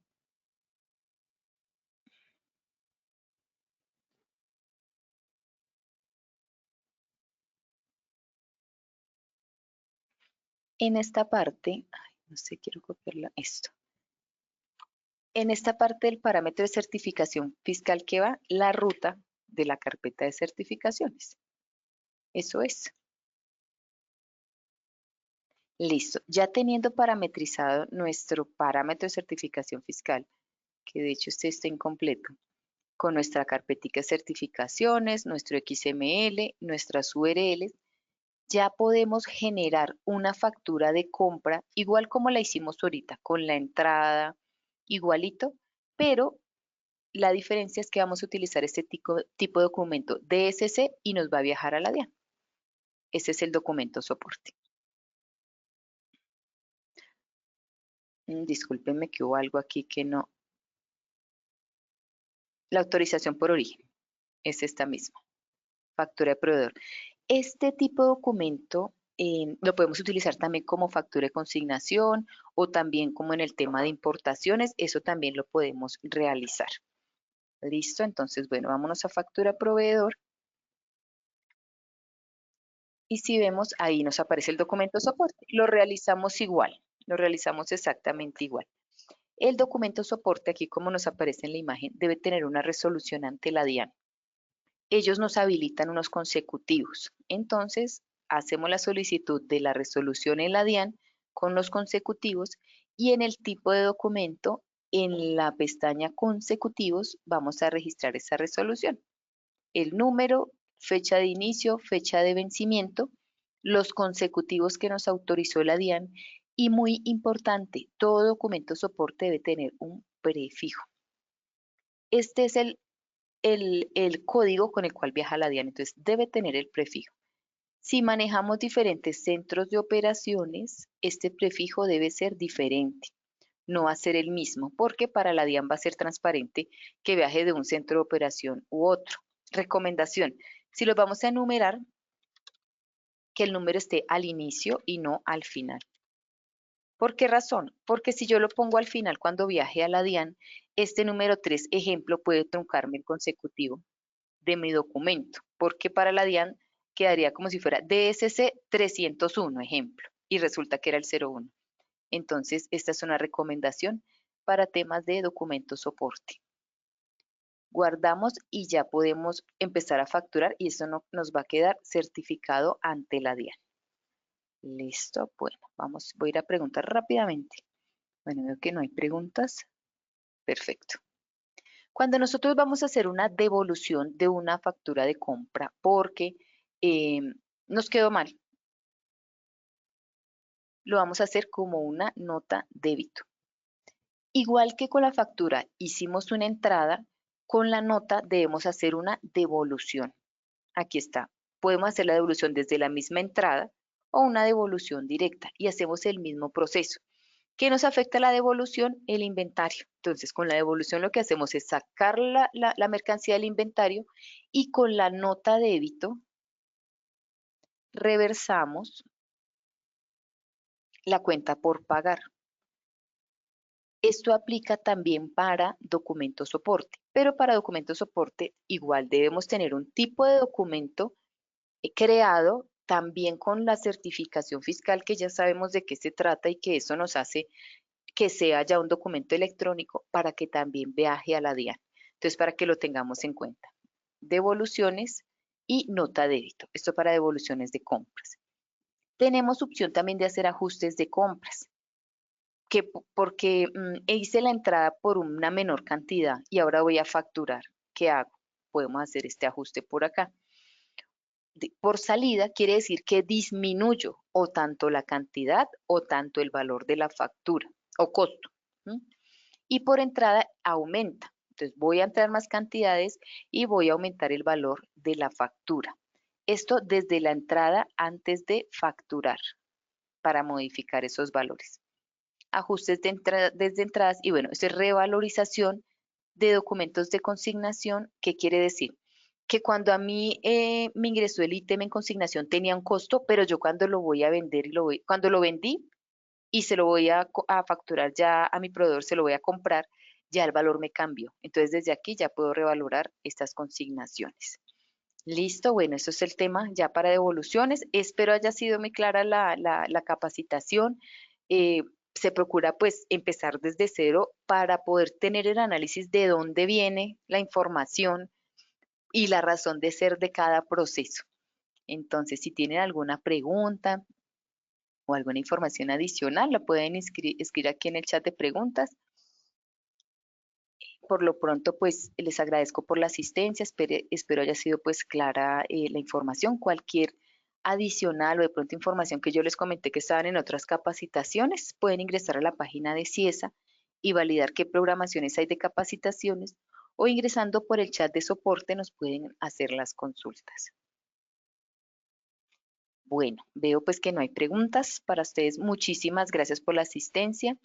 en esta parte, ay, no sé, quiero copiarla, esto. En esta parte del parámetro de certificación fiscal que va la ruta de la carpeta de certificaciones. Eso es. Listo. Ya teniendo parametrizado nuestro parámetro de certificación fiscal, que de hecho este está incompleto, con nuestra carpetica de certificaciones, nuestro XML, nuestras URLs, ya podemos generar una factura de compra igual como la hicimos ahorita, con la entrada, igualito, pero la diferencia es que vamos a utilizar este tipo de documento DSC y nos va a viajar a la DIAN. Ese es el documento soporte. Discúlpenme que hubo algo aquí que no. La autorización por origen es esta misma. Factura de proveedor. Este tipo de documento lo podemos utilizar también como factura de consignación o también como en el tema de importaciones. Eso también lo podemos realizar. Listo, entonces, bueno, vámonos a factura de proveedor. Y si vemos, ahí nos aparece el documento soporte. Lo realizamos igual, lo realizamos exactamente igual. El documento soporte, aquí como nos aparece en la imagen, debe tener una resolución ante la DIAN. Ellos nos habilitan unos consecutivos. Entonces, hacemos la solicitud de la resolución en la DIAN con los consecutivos y en el tipo de documento, en la pestaña consecutivos, vamos a registrar esa resolución. El número, fecha de inicio, fecha de vencimiento, los consecutivos que nos autorizó la DIAN y muy importante, todo documento soporte debe tener un prefijo. Este es el código con el cual viaja la DIAN, entonces debe tener el prefijo. Si manejamos diferentes centros de operaciones, este prefijo debe ser diferente, no va a ser el mismo, porque para la DIAN va a ser transparente que viaje de un centro de operación u otro. Recomendación, si los vamos a enumerar, que el número esté al inicio y no al final. ¿Por qué razón? Porque si yo lo pongo al final cuando viaje a la DIAN, este número 3, ejemplo, puede truncarme el consecutivo de mi documento, porque para la DIAN quedaría como si fuera DSC 301, ejemplo, y resulta que era el 01. Entonces, esta es una recomendación para temas de documento soporte. Guardamos y ya podemos empezar a facturar y eso nos va a quedar certificado ante la DIAN. Listo, bueno, voy a ir a preguntar rápidamente. Bueno, veo que no hay preguntas. Perfecto. Cuando nosotros vamos a hacer una devolución de una factura de compra porque nos quedó mal, lo vamos a hacer como una nota débito. Igual que con la factura hicimos una entrada, con la nota debemos hacer una devolución. Aquí está. Podemos hacer la devolución desde la misma entrada o una devolución directa y hacemos el mismo proceso. ¿Qué nos afecta la devolución? El inventario. Entonces, con la devolución lo que hacemos es sacar la mercancía del inventario y con la nota débito reversamos la cuenta por pagar. Esto aplica también para documento soporte, pero para documento soporte igual debemos tener un tipo de documento creado también con la certificación fiscal que ya sabemos de qué se trata y que eso nos hace que sea ya un documento electrónico para que también viaje a la DIAN. Entonces, para que lo tengamos en cuenta. Devoluciones y nota débito. Esto para devoluciones de compras. Tenemos opción también de hacer ajustes de compras. Porque hice la entrada por una menor cantidad y ahora voy a facturar. ¿Qué hago? Podemos hacer este ajuste por acá. Por salida quiere decir que disminuyo o tanto la cantidad o tanto el valor de la factura o costo. Y por entrada aumenta. Entonces voy a entrar más cantidades y voy a aumentar el valor de la factura. Esto desde la entrada antes de facturar para modificar esos valores. Ajustes desde entradas y bueno, esto es revalorización de documentos de consignación. ¿Qué quiere decir? Que cuando a mí me ingresó el ítem en consignación tenía un costo, pero yo cuando lo voy a vender cuando lo vendí y se lo voy a facturar ya a mi proveedor, se lo voy a comprar, ya el valor me cambió. Entonces desde aquí ya puedo revalorar estas consignaciones. Listo, bueno, eso es el tema ya para devoluciones. Espero haya sido muy clara la capacitación. Eh, Se procura pues empezar desde cero para poder tener el análisis de dónde viene la información y la razón de ser de cada proceso. Entonces, si tienen alguna pregunta o alguna información adicional, la pueden escribir aquí en el chat de preguntas. Por lo pronto, pues les agradezco por la asistencia, espero haya sido pues clara la información. Cualquier adicional o de pronto información que yo les comenté que estaban en otras capacitaciones, pueden ingresar a la página de CIESA y validar qué programaciones hay de capacitaciones o ingresando por el chat de soporte nos pueden hacer las consultas. Bueno, veo pues que no hay preguntas para ustedes. Muchísimas gracias por la asistencia.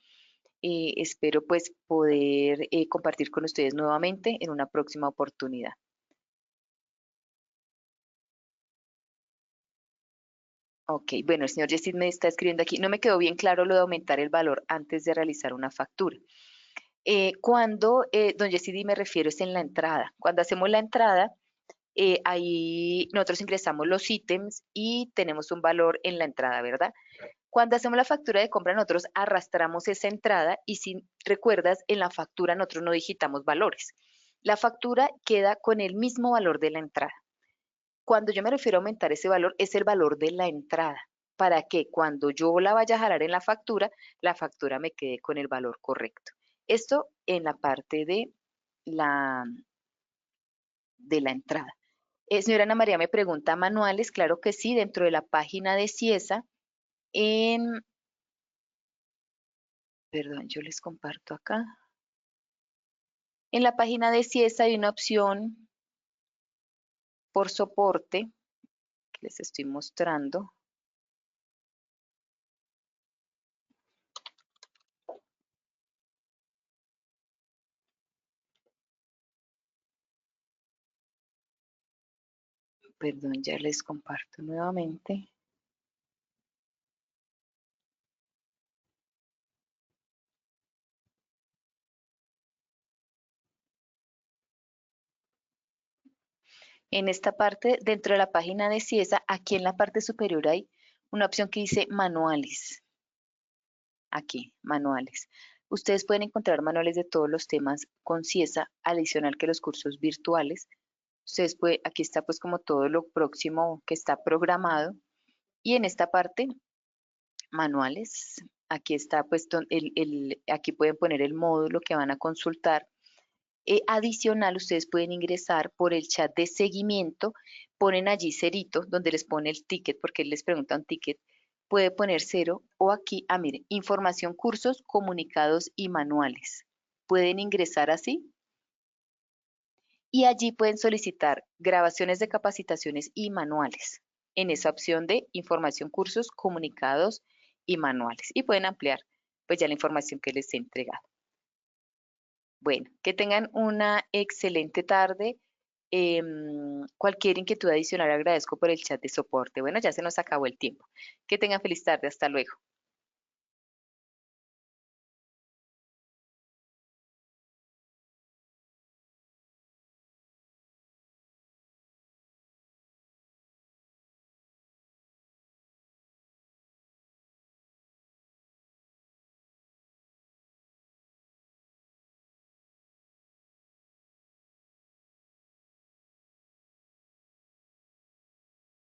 Espero pues poder compartir con ustedes nuevamente en una próxima oportunidad. Ok, bueno, el señor Jessit me está escribiendo aquí. No me quedó bien claro lo de aumentar el valor antes de realizar una factura. Don Jessit, me refiero es en la entrada. Cuando hacemos la entrada, ahí nosotros ingresamos los ítems y tenemos un valor en la entrada, ¿verdad? Cuando hacemos la factura de compra, nosotros arrastramos esa entrada y si recuerdas, en la factura nosotros no digitamos valores. La factura queda con el mismo valor de la entrada. Cuando yo me refiero a aumentar ese valor, es el valor de la entrada, para que cuando yo la vaya a jalar en la factura me quede con el valor correcto. Esto en la parte la, de la entrada. Señora Ana María me pregunta, ¿manuales? Claro que sí, dentro de la página de CIESA, perdón, yo les comparto acá. En la página de CIESA hay una opción por soporte que les estoy mostrando. Perdón, ya les comparto nuevamente. En esta parte, dentro de la página de CIESA, aquí en la parte superior hay una opción que dice manuales. Aquí, manuales. Ustedes pueden encontrar manuales de todos los temas con CIESA, adicional que los cursos virtuales. Ustedes pueden, aquí está pues como todo lo próximo que está programado. Y en esta parte, manuales, aquí está pues aquí pueden poner el módulo que van a consultar. Adicional, ustedes pueden ingresar por el chat de seguimiento, ponen allí cerito, donde les pone el ticket, porque les pregunta un ticket, puede poner cero, o aquí, miren, información, cursos, comunicados y manuales. Pueden ingresar así, y allí pueden solicitar grabaciones de capacitaciones y manuales, en esa opción de información, cursos, comunicados y manuales, y pueden ampliar pues ya la información que les he entregado. Bueno, que tengan una excelente tarde. Cualquier inquietud adicional agradezco por el chat de soporte. Bueno, ya se nos acabó el tiempo. Que tengan feliz tarde. Hasta luego.